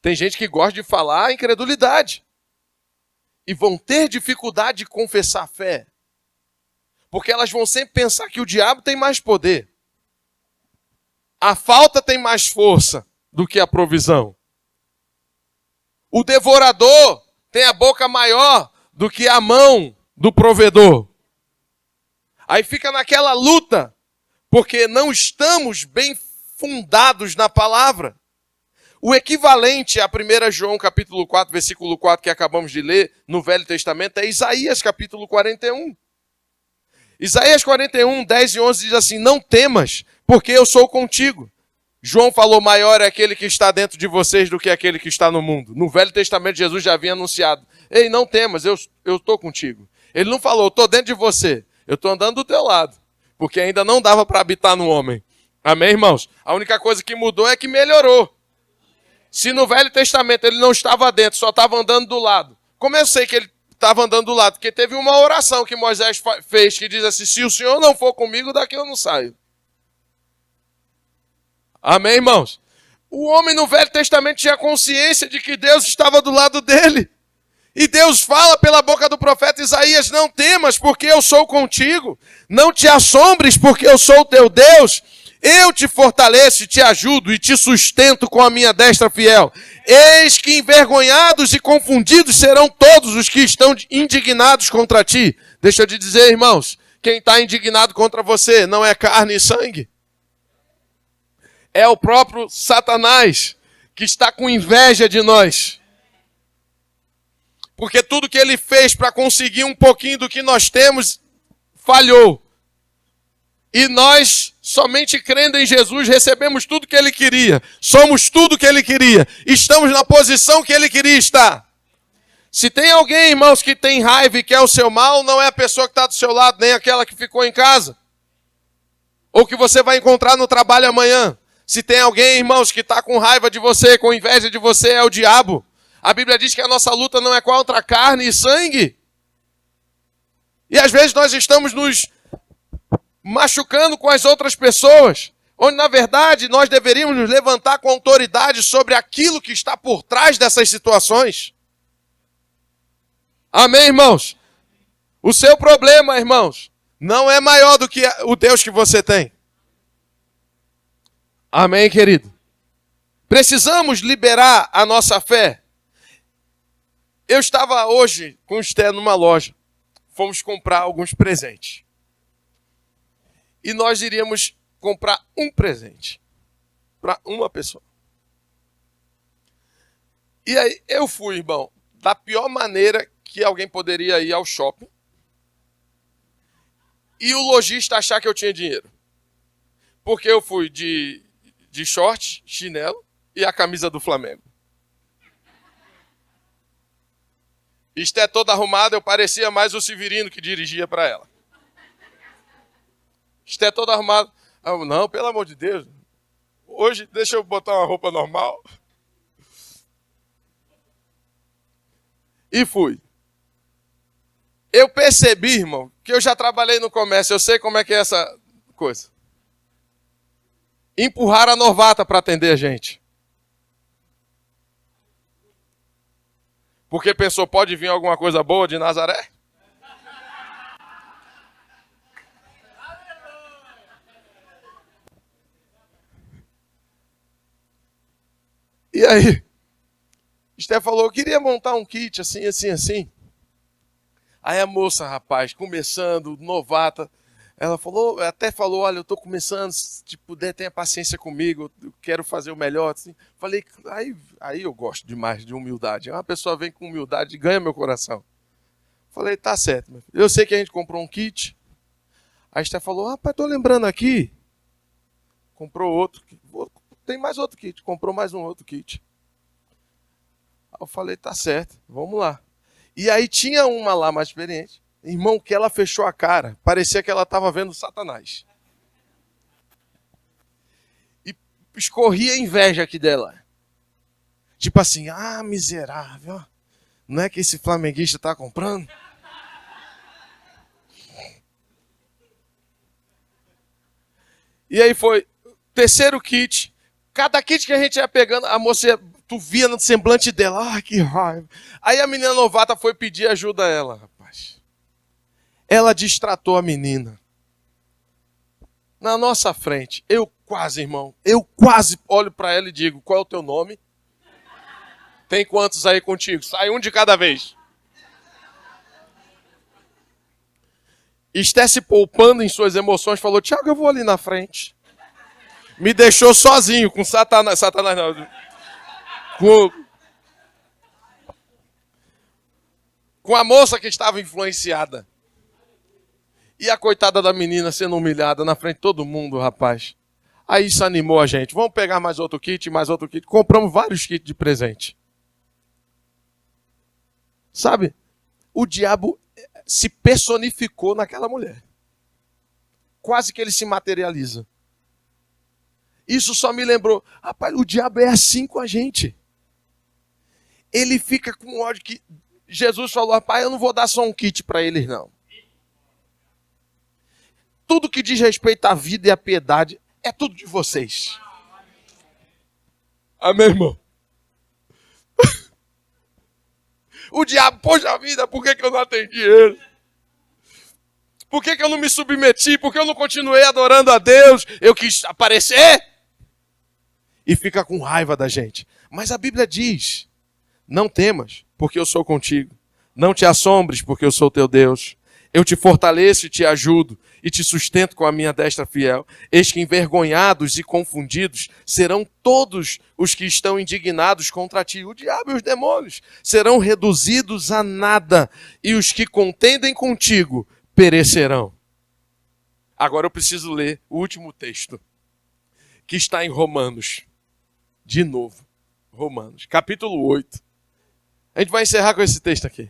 Tem gente que gosta de falar a incredulidade. E vão ter dificuldade de confessar a fé. Porque elas vão sempre pensar que o diabo tem mais poder. A falta tem mais força do que a provisão. O devorador tem a boca maior do que a mão do provedor. Aí fica naquela luta, porque não estamos bem fundados na palavra. O equivalente a 1 João capítulo 4, versículo 4, que acabamos de ler no Velho Testamento, é Isaías capítulo 41. Isaías 41, 10 e 11 diz assim, não temas, porque eu sou contigo. João falou, maior é aquele que está dentro de vocês do que aquele que está no mundo. No Velho Testamento, Jesus já havia anunciado, ei, não temas, eu estou contigo. Ele não falou, eu estou dentro de você, eu estou andando do teu lado, porque ainda não dava para habitar no homem. Amém, irmãos? A única coisa que mudou é que melhorou. Se no Velho Testamento ele não estava dentro, só estava andando do lado. Como eu sei que ele estava andando do lado? Porque teve uma oração que Moisés fez, que diz assim, se o Senhor não for comigo, daqui eu não saio. Amém, irmãos? O homem no Velho Testamento tinha consciência de que Deus estava do lado dele. E Deus fala pela boca do profeta Isaías, não temas, porque eu sou contigo. Não te assombres, porque eu sou o teu Deus. Eu te fortaleço, te ajudo e te sustento com a minha destra fiel. Eis que envergonhados e confundidos serão todos os que estão indignados contra ti. Deixa eu te dizer, irmãos, quem está indignado contra você não é carne e sangue. É o próprio Satanás que está com inveja de nós. Porque tudo que ele fez para conseguir um pouquinho do que nós temos, falhou. E nós, somente crendo em Jesus, recebemos tudo que ele queria. Somos tudo que ele queria. Estamos na posição que ele queria estar. Se tem alguém, irmãos, que tem raiva e quer o seu mal, não é a pessoa que está do seu lado, nem aquela que ficou em casa. Ou que você vai encontrar no trabalho amanhã. Se tem alguém, irmãos, que está com raiva de você, com inveja de você, é o diabo. A Bíblia diz que a nossa luta não é contra carne e sangue. E às vezes nós estamos nos machucando com as outras pessoas, onde na verdade nós deveríamos nos levantar com autoridade sobre aquilo que está por trás dessas situações. Amém, irmãos? O seu problema, irmãos, não é maior do que o Deus que você tem. Amém, querido? Precisamos liberar a nossa fé. Eu estava hoje com o Esté numa loja. Fomos comprar alguns presentes. E nós iríamos comprar um presente para uma pessoa. E aí eu fui, irmão, da pior maneira que alguém poderia ir ao shopping. E o lojista achar que eu tinha dinheiro. Porque eu fui de short, chinelo e a camisa do Flamengo. Esté toda arrumada, eu parecia mais o Severino que dirigia para ela. Esté todo arrumado. Eu, não, pelo amor de Deus. Hoje, deixa eu botar uma roupa normal. E fui. Eu percebi, irmão, que eu já trabalhei no comércio. Eu sei como é que é essa coisa. Empurraram a novata para atender a gente. Porque pensou, pode vir alguma coisa boa de Nazaré? E aí, Esté falou, eu queria montar um kit assim, assim, assim. Aí a moça, rapaz, começando, novata, Ela falou, até falou, olha, eu estou começando, se puder, tenha paciência comigo, eu quero fazer o melhor. Assim. Falei, aí eu gosto demais de humildade. Uma pessoa vem com humildade e ganha meu coração. Falei, tá certo. Meu filho. Eu sei que a gente comprou um kit. A Esther falou, rapaz, tô lembrando aqui. Comprou outro. Tem mais outro kit. Comprou mais um outro kit. Aí eu falei, tá certo, vamos lá. E aí tinha uma lá mais experiente. Irmão, que ela fechou a cara. Parecia que ela estava vendo Satanás. E escorria inveja aqui dela. Tipo assim, miserável. Não é que esse flamenguista está comprando? E aí foi, terceiro kit. Cada kit que a gente ia pegando, a moça, tu via no semblante dela, que raiva. Aí a menina novata foi pedir ajuda a ela, rapaz. Ela distratou a menina. Na nossa frente. Eu quase olho para ela e digo, qual é o teu nome? Tem quantos aí contigo? Sai um de cada vez. Esther se poupando em suas emoções, falou, Tiago, eu vou ali na frente. Me deixou sozinho, com Satanás não. Com a moça que estava influenciada. E a coitada da menina sendo humilhada na frente de todo mundo, rapaz. Aí isso animou a gente. Vamos pegar mais outro kit, mais outro kit. Compramos vários kits de presente. Sabe? O diabo se personificou naquela mulher. Quase que ele se materializa. Isso só me lembrou. Rapaz, o diabo é assim com a gente. Ele fica com ódio que... Jesus falou, rapaz, eu não vou dar só um kit para eles, não. Tudo que diz respeito à vida e à piedade é tudo de vocês. Amém, irmão? O diabo, poxa vida, por que eu não atendi ele? Por que eu não me submeti? Por que eu não continuei adorando a Deus? Eu quis aparecer? E fica com raiva da gente. Mas a Bíblia diz, não temas, porque eu sou contigo. Não te assombres, porque eu sou teu Deus. Eu te fortaleço e te ajudo, e te sustento com a minha destra fiel. Eis que envergonhados e confundidos serão todos os que estão indignados contra ti. O diabo e os demônios serão reduzidos a nada, e os que contendem contigo perecerão. Agora eu preciso ler o último texto, que está em Romanos. De novo, Romanos, capítulo 8. A gente vai encerrar com esse texto aqui.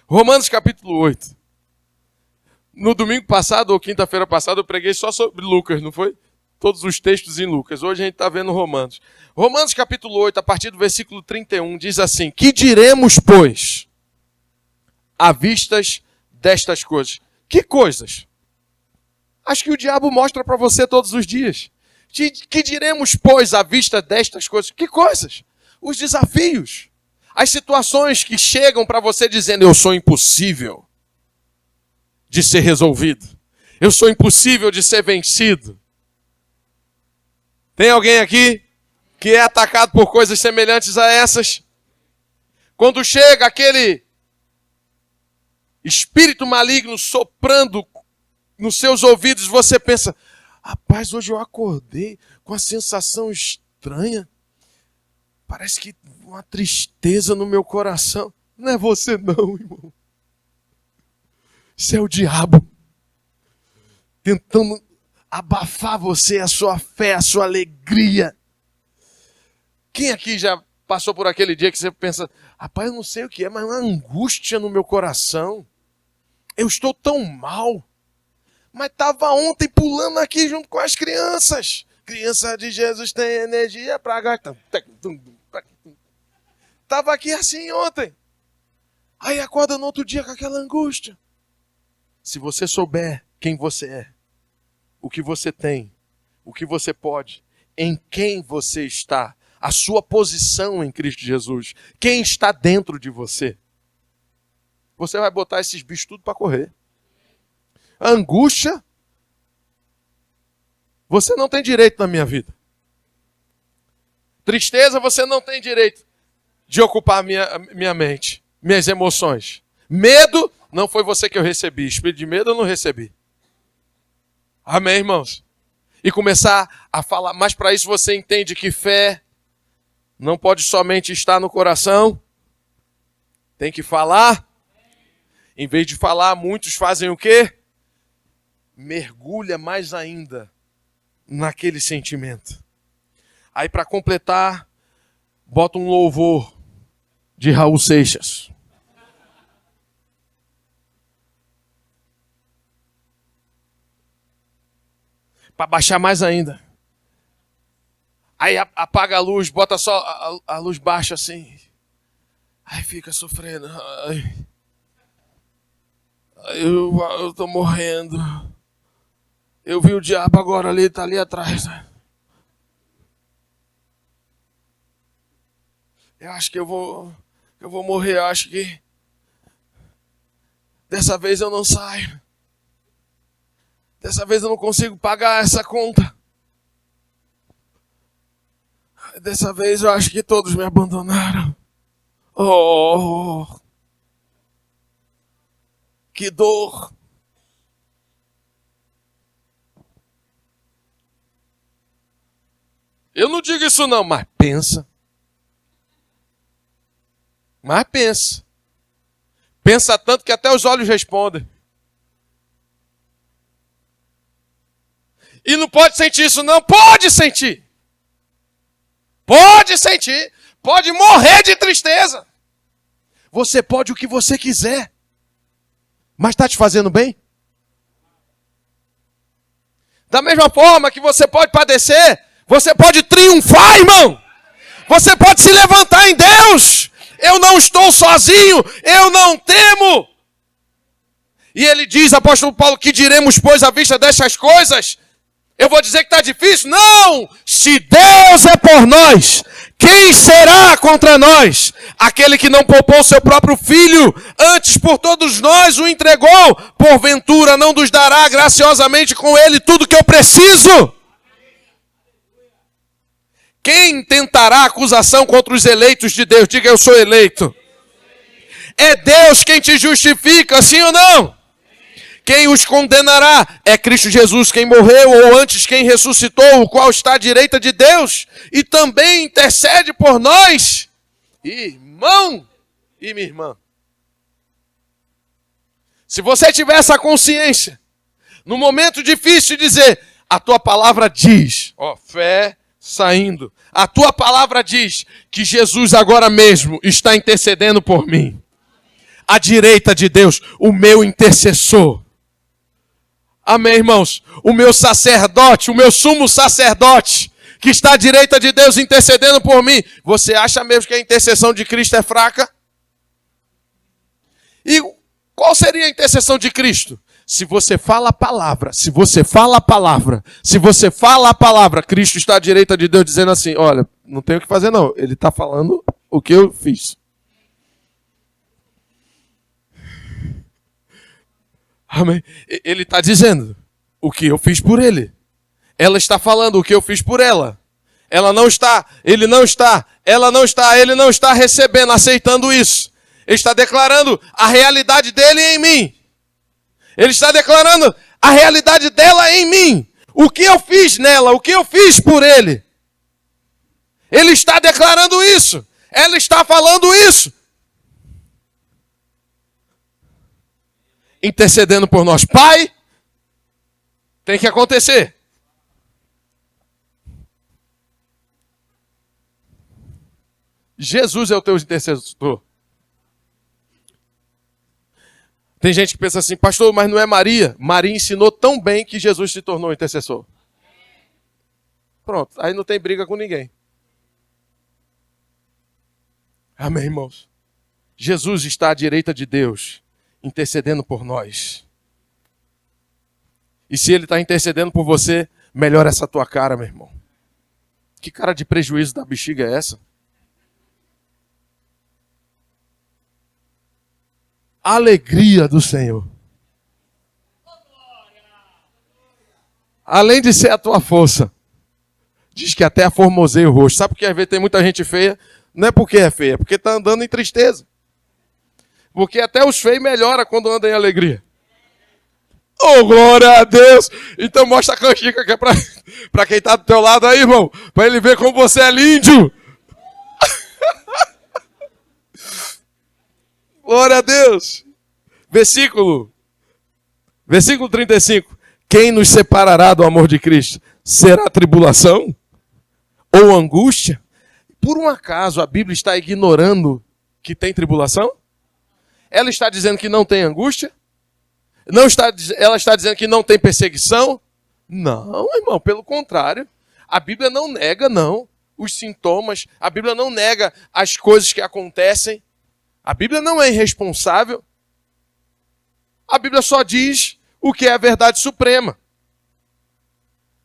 Romanos, capítulo 8. No domingo passado, ou quinta-feira passada, eu preguei só sobre Lucas, não foi? Todos os textos em Lucas. Hoje a gente está vendo Romanos. Romanos capítulo 8, a partir do versículo 31, diz assim, que diremos, pois, à vistas destas coisas? Que coisas? Acho que o diabo mostra para você todos os dias. Que diremos, pois, à vista destas coisas? Que coisas? Os desafios. As situações que chegam para você dizendo, eu sou impossível de ser resolvido. Eu sou impossível de ser vencido. Tem alguém aqui que é atacado por coisas semelhantes a essas? Quando chega aquele espírito maligno soprando nos seus ouvidos, você pensa, rapaz, hoje eu acordei com a sensação estranha. Parece que uma tristeza no meu coração. Não é você não, irmão. Isso é o diabo tentando abafar você, a sua fé, a sua alegria. Quem aqui já passou por aquele dia que você pensa, rapaz, eu não sei o que é, mas uma angústia no meu coração. Eu estou tão mal. Mas estava ontem pulando aqui junto com as crianças. Criança de Jesus tem energia para gastar. Estava aqui assim ontem. Aí acorda no outro dia com aquela angústia. Se você souber quem você é, o que você tem, o que você pode, em quem você está, a sua posição em Cristo Jesus, quem está dentro de você, você vai botar esses bichos tudo para correr. A angústia, você não tem direito na minha vida. Tristeza, você não tem direito de ocupar minha mente, minhas emoções. Medo, não foi você que eu recebi. Espírito de medo eu não recebi. Amém, irmãos? E começar a falar. Mas para isso você entende que fé não pode somente estar no coração. Tem que falar. Em vez de falar, muitos fazem o quê? Mergulha mais ainda naquele sentimento. Aí para completar, bota um louvor de Raul Seixas. Para baixar mais ainda. Aí apaga a luz, bota só a luz baixa assim. Aí fica sofrendo. Eu tô morrendo. Eu vi o diabo agora ali, tá ali atrás. Eu acho que eu vou morrer, eu acho que dessa vez eu não saio. Dessa vez eu não consigo pagar essa conta. Dessa vez eu acho que todos me abandonaram. Oh, que dor. Eu não digo isso não, mas pensa. Mas pensa. Pensa tanto que até os olhos respondem. E não pode sentir isso não? Pode sentir. Pode sentir. Pode morrer de tristeza. Você pode o que você quiser. Mas está te fazendo bem? Da mesma forma que você pode padecer, você pode triunfar, irmão. Você pode se levantar em Deus. Eu não estou sozinho, eu não temo. E ele diz, apóstolo Paulo, que diremos, pois, à vista destas coisas? Eu vou dizer que está difícil? Não! Se Deus é por nós, quem será contra nós? Aquele que não poupou seu próprio filho, antes por todos nós o entregou, porventura não nos dará graciosamente com ele tudo que eu preciso? Quem tentará acusação contra os eleitos de Deus? Diga, eu sou eleito. É Deus quem te justifica, sim ou não? Quem os condenará? É Cristo Jesus quem morreu, ou antes quem ressuscitou, o qual está à direita de Deus, e também intercede por nós. Irmão e minha irmã, se você tiver essa consciência, no momento difícil de dizer, a tua palavra diz, fé saindo, a tua palavra diz que Jesus agora mesmo está intercedendo por mim. À direita de Deus, o meu intercessor. Amém, irmãos? O meu sacerdote, o meu sumo sacerdote, que está à direita de Deus intercedendo por mim. Você acha mesmo que a intercessão de Cristo é fraca? E qual seria a intercessão de Cristo? Se você fala a palavra, se você fala a palavra, se você fala a palavra, Cristo está à direita de Deus dizendo assim, olha, não tem o que fazer não, ele está falando o que eu fiz. Amém. Ele está dizendo o que eu fiz por ele. Ela está falando o que eu fiz por ela. Ela não está, ele não está, ela não está, ele não está recebendo, aceitando isso. Ele está declarando a realidade dele em mim. Ele está declarando a realidade dela em mim. O que eu fiz nela, o que eu fiz por ele. Ele está declarando isso. Ela está falando isso. Intercedendo por nós. Pai, tem que acontecer. Jesus é o teu intercessor. Tem gente que pensa assim, pastor, mas não é Maria? Maria ensinou tão bem que Jesus se tornou intercessor. Pronto, aí não tem briga com ninguém. Amém, irmãos? Jesus está à direita de Deus, intercedendo por nós. E se ele está intercedendo por você, melhora essa tua cara, meu irmão. Que cara de prejuízo da bexiga é essa? A alegria do Senhor. Além de ser a tua força, diz que até aformoseia o rosto. Sabe por que às vezes tem muita gente feia? Não é porque é feia, é porque está andando em tristeza. Porque até os feios melhoram quando andam em alegria. Oh, glória a Deus! Então mostra a canjica que é pra quem tá do teu lado aí, irmão. Pra ele ver como você é lindo. Glória a Deus! Versículo 35. Quem nos separará do amor de Cristo? Será tribulação? Ou angústia? Por um acaso a Bíblia está ignorando que tem tribulação? Ela está dizendo que não tem angústia? Ela está dizendo que não tem perseguição? Não, irmão, pelo contrário. A Bíblia não nega, não, os sintomas. A Bíblia não nega as coisas que acontecem. A Bíblia não é irresponsável. A Bíblia só diz o que é a verdade suprema.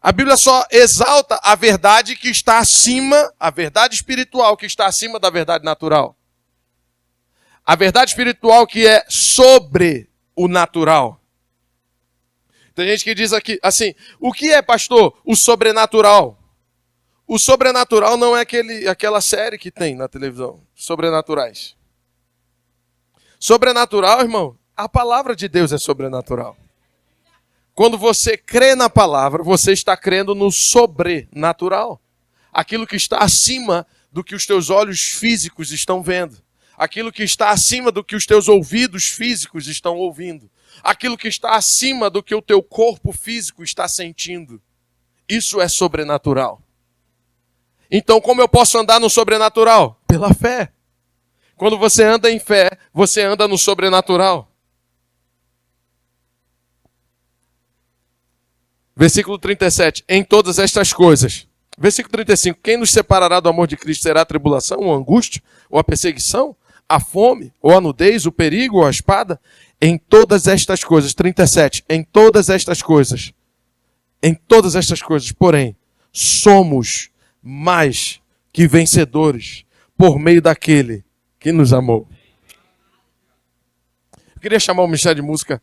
A Bíblia só exalta a verdade que está acima, a verdade espiritual que está acima da verdade natural. A verdade espiritual que é sobre o natural. Tem gente que diz aqui assim, o que é, pastor? O sobrenatural. O sobrenatural não é aquela série que tem na televisão, Sobrenaturais. Sobrenatural, irmão, a palavra de Deus é sobrenatural. Quando você crê na palavra, você está crendo no sobrenatural. Aquilo que está acima do que os teus olhos físicos estão vendo. Aquilo que está acima do que os teus ouvidos físicos estão ouvindo. Aquilo que está acima do que o teu corpo físico está sentindo. Isso é sobrenatural. Então, como eu posso andar no sobrenatural? Pela fé. Quando você anda em fé, você anda no sobrenatural. Versículo 37. Em todas estas coisas. Versículo 35. Quem nos separará do amor de Cristo? Será a tribulação, ou a angústia, ou a perseguição, a fome, ou a nudez, o perigo, ou a espada? Em todas estas coisas. 37. Em todas estas coisas. Em todas estas coisas, porém, somos mais que vencedores por meio daquele que nos amou. Eu queria chamar o ministério de música.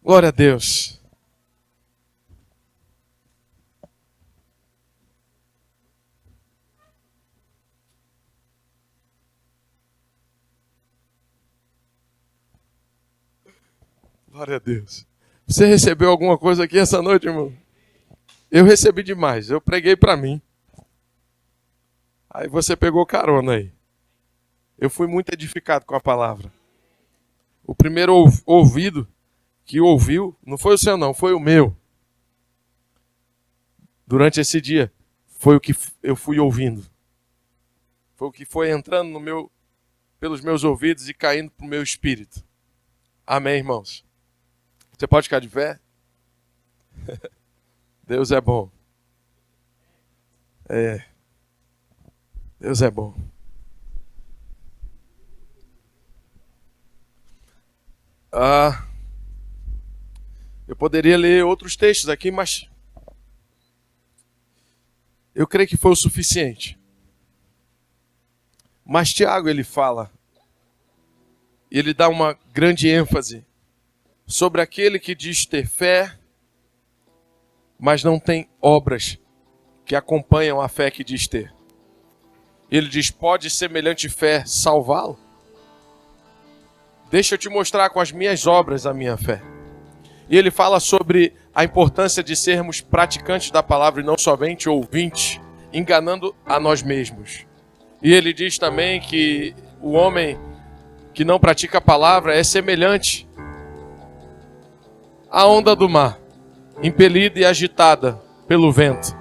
Glória a Deus. Glória a Deus. Você recebeu alguma coisa aqui essa noite, irmão? Eu recebi demais. Eu preguei para mim. Aí você pegou carona aí. Eu fui muito edificado com a palavra. O primeiro ouvido que ouviu, não foi o seu não, foi o meu. Durante esse dia, foi o que eu fui ouvindo. Foi o que foi entrando pelos meus ouvidos e caindo para o meu espírito. Amém, irmãos? Você pode ficar de pé? Deus é bom. Deus é bom. Eu poderia ler outros textos aqui, mas eu creio que foi o suficiente. Mas Tiago, ele fala, e ele dá uma grande ênfase sobre aquele que diz ter fé, mas não tem obras que acompanham a fé que diz ter. Ele diz, pode semelhante fé salvá-lo? Deixa eu te mostrar com as minhas obras a minha fé. E ele fala sobre a importância de sermos praticantes da palavra e não somente ouvintes, enganando a nós mesmos. E ele diz também que o homem que não pratica a palavra é semelhante à onda do mar, impelida e agitada pelo vento.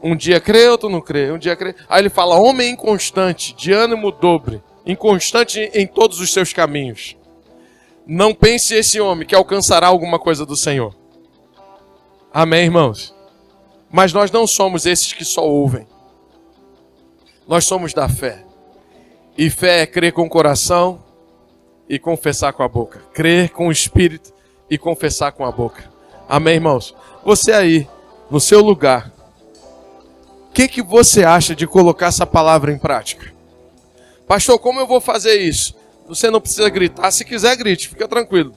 Um dia crê, outro não crê. Um dia crê. Aí ele fala, homem inconstante, de ânimo dobre, inconstante em todos os seus caminhos. Não pense esse homem que alcançará alguma coisa do Senhor. Amém, irmãos? Mas nós não somos esses que só ouvem. Nós somos da fé. E fé é crer com o coração e confessar com a boca. Crer com o espírito e confessar com a boca. Amém, irmãos? Você aí, no seu lugar, o que você acha de colocar essa palavra em prática? Pastor, como eu vou fazer isso? Você não precisa gritar. Se quiser, grite. Fica tranquilo.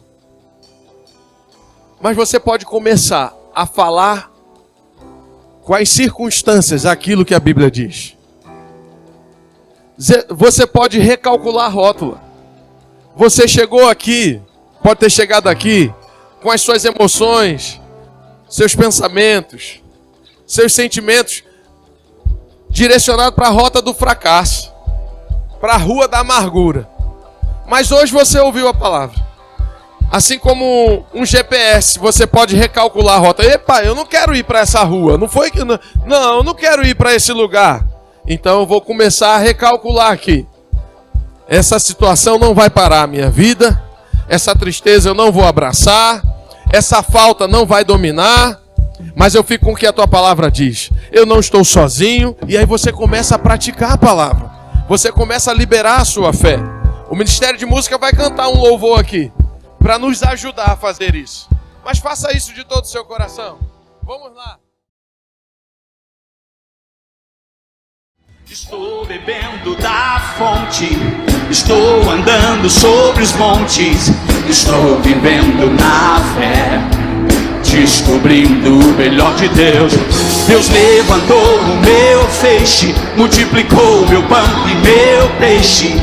Mas você pode começar a falar com as circunstâncias aquilo que a Bíblia diz. Você pode recalcular a rótula. Você chegou aqui, pode ter chegado aqui com as suas emoções, seus pensamentos, seus sentimentos direcionados para a rota do fracasso, para a rua da amargura. Mas hoje você ouviu a palavra. Assim como um GPS, você pode recalcular a rota. Epa, eu não quero ir para essa rua. Não foi que não, eu não quero ir para esse lugar. Então eu vou começar a recalcular aqui. Essa situação não vai parar a minha vida. Essa tristeza eu não vou abraçar. Essa falta não vai dominar. Mas eu fico com o que a tua palavra diz. Eu não estou sozinho. E aí você começa a praticar a palavra. Você começa a liberar a sua fé. O Ministério de Música vai cantar um louvor aqui para nos ajudar a fazer isso. Mas faça isso de todo o seu coração. Vamos lá. Estou bebendo da fonte, estou andando sobre os montes, estou vivendo na fé, descobrindo o melhor de Deus. Deus levantou o meu feixe, multiplicou o meu pão e meu peixe.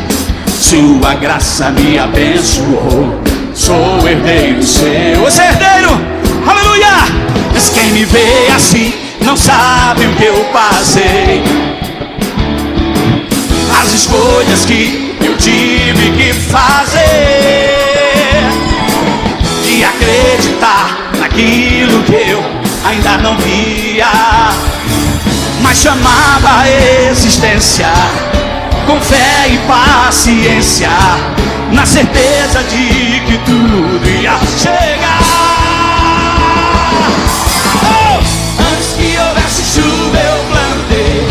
Sua graça me abençoou, sou herdeiro seu. Você é herdeiro, aleluia! Mas quem me vê assim não sabe o que eu passei, as escolhas que eu tive que fazer, de acreditar naquilo que eu ainda não via, mas chamava a existência com fé e paciência, na certeza de que tudo ia chegar. Antes que houvesse chuva eu plantei,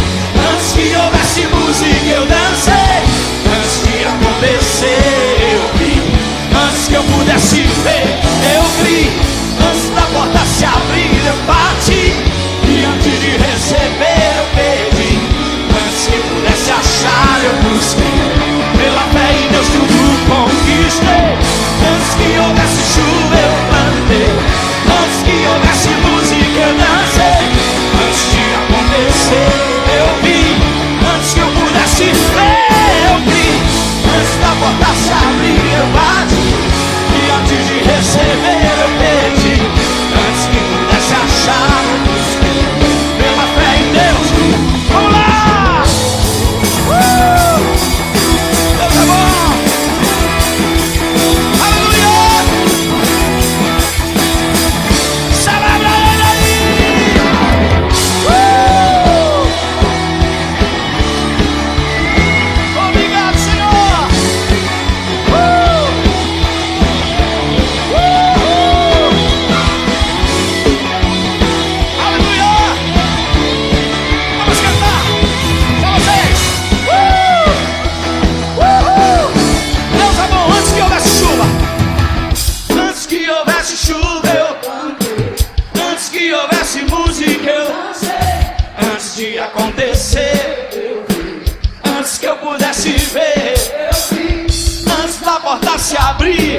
antes que houvesse música eu dancei, antes de acontecer eu vi, antes que eu pudesse ver eu vi, antes da porta se abrir eu bati, e antes de receber eu pedi, antes que eu pudesse achar eu busquei, pela fé em Deus tudo conquistei. Antes que houvesse chuva eu plantei, antes que houvesse música eu dancei, antes de acontecer eu vi, antes que eu pudesse ver eu vi, antes da porta se abrir eu bati, e antes de receber eu pedi, antes que pudesse achar eu busquei, pela fé em Deus. Vamos lá! Deus é bom! Aleluia! Celebra ele aí! Obrigado, Senhor! Aleluia! Vamos cantar! Só vocês! Deus é bom. Antes que houvesse chuva, antes que houvesse chuva eu plantei, antes que houvesse música eu dancei, antes de acontecer eu vi, antes que eu pudesse ver eu vi, antes da porta se abrir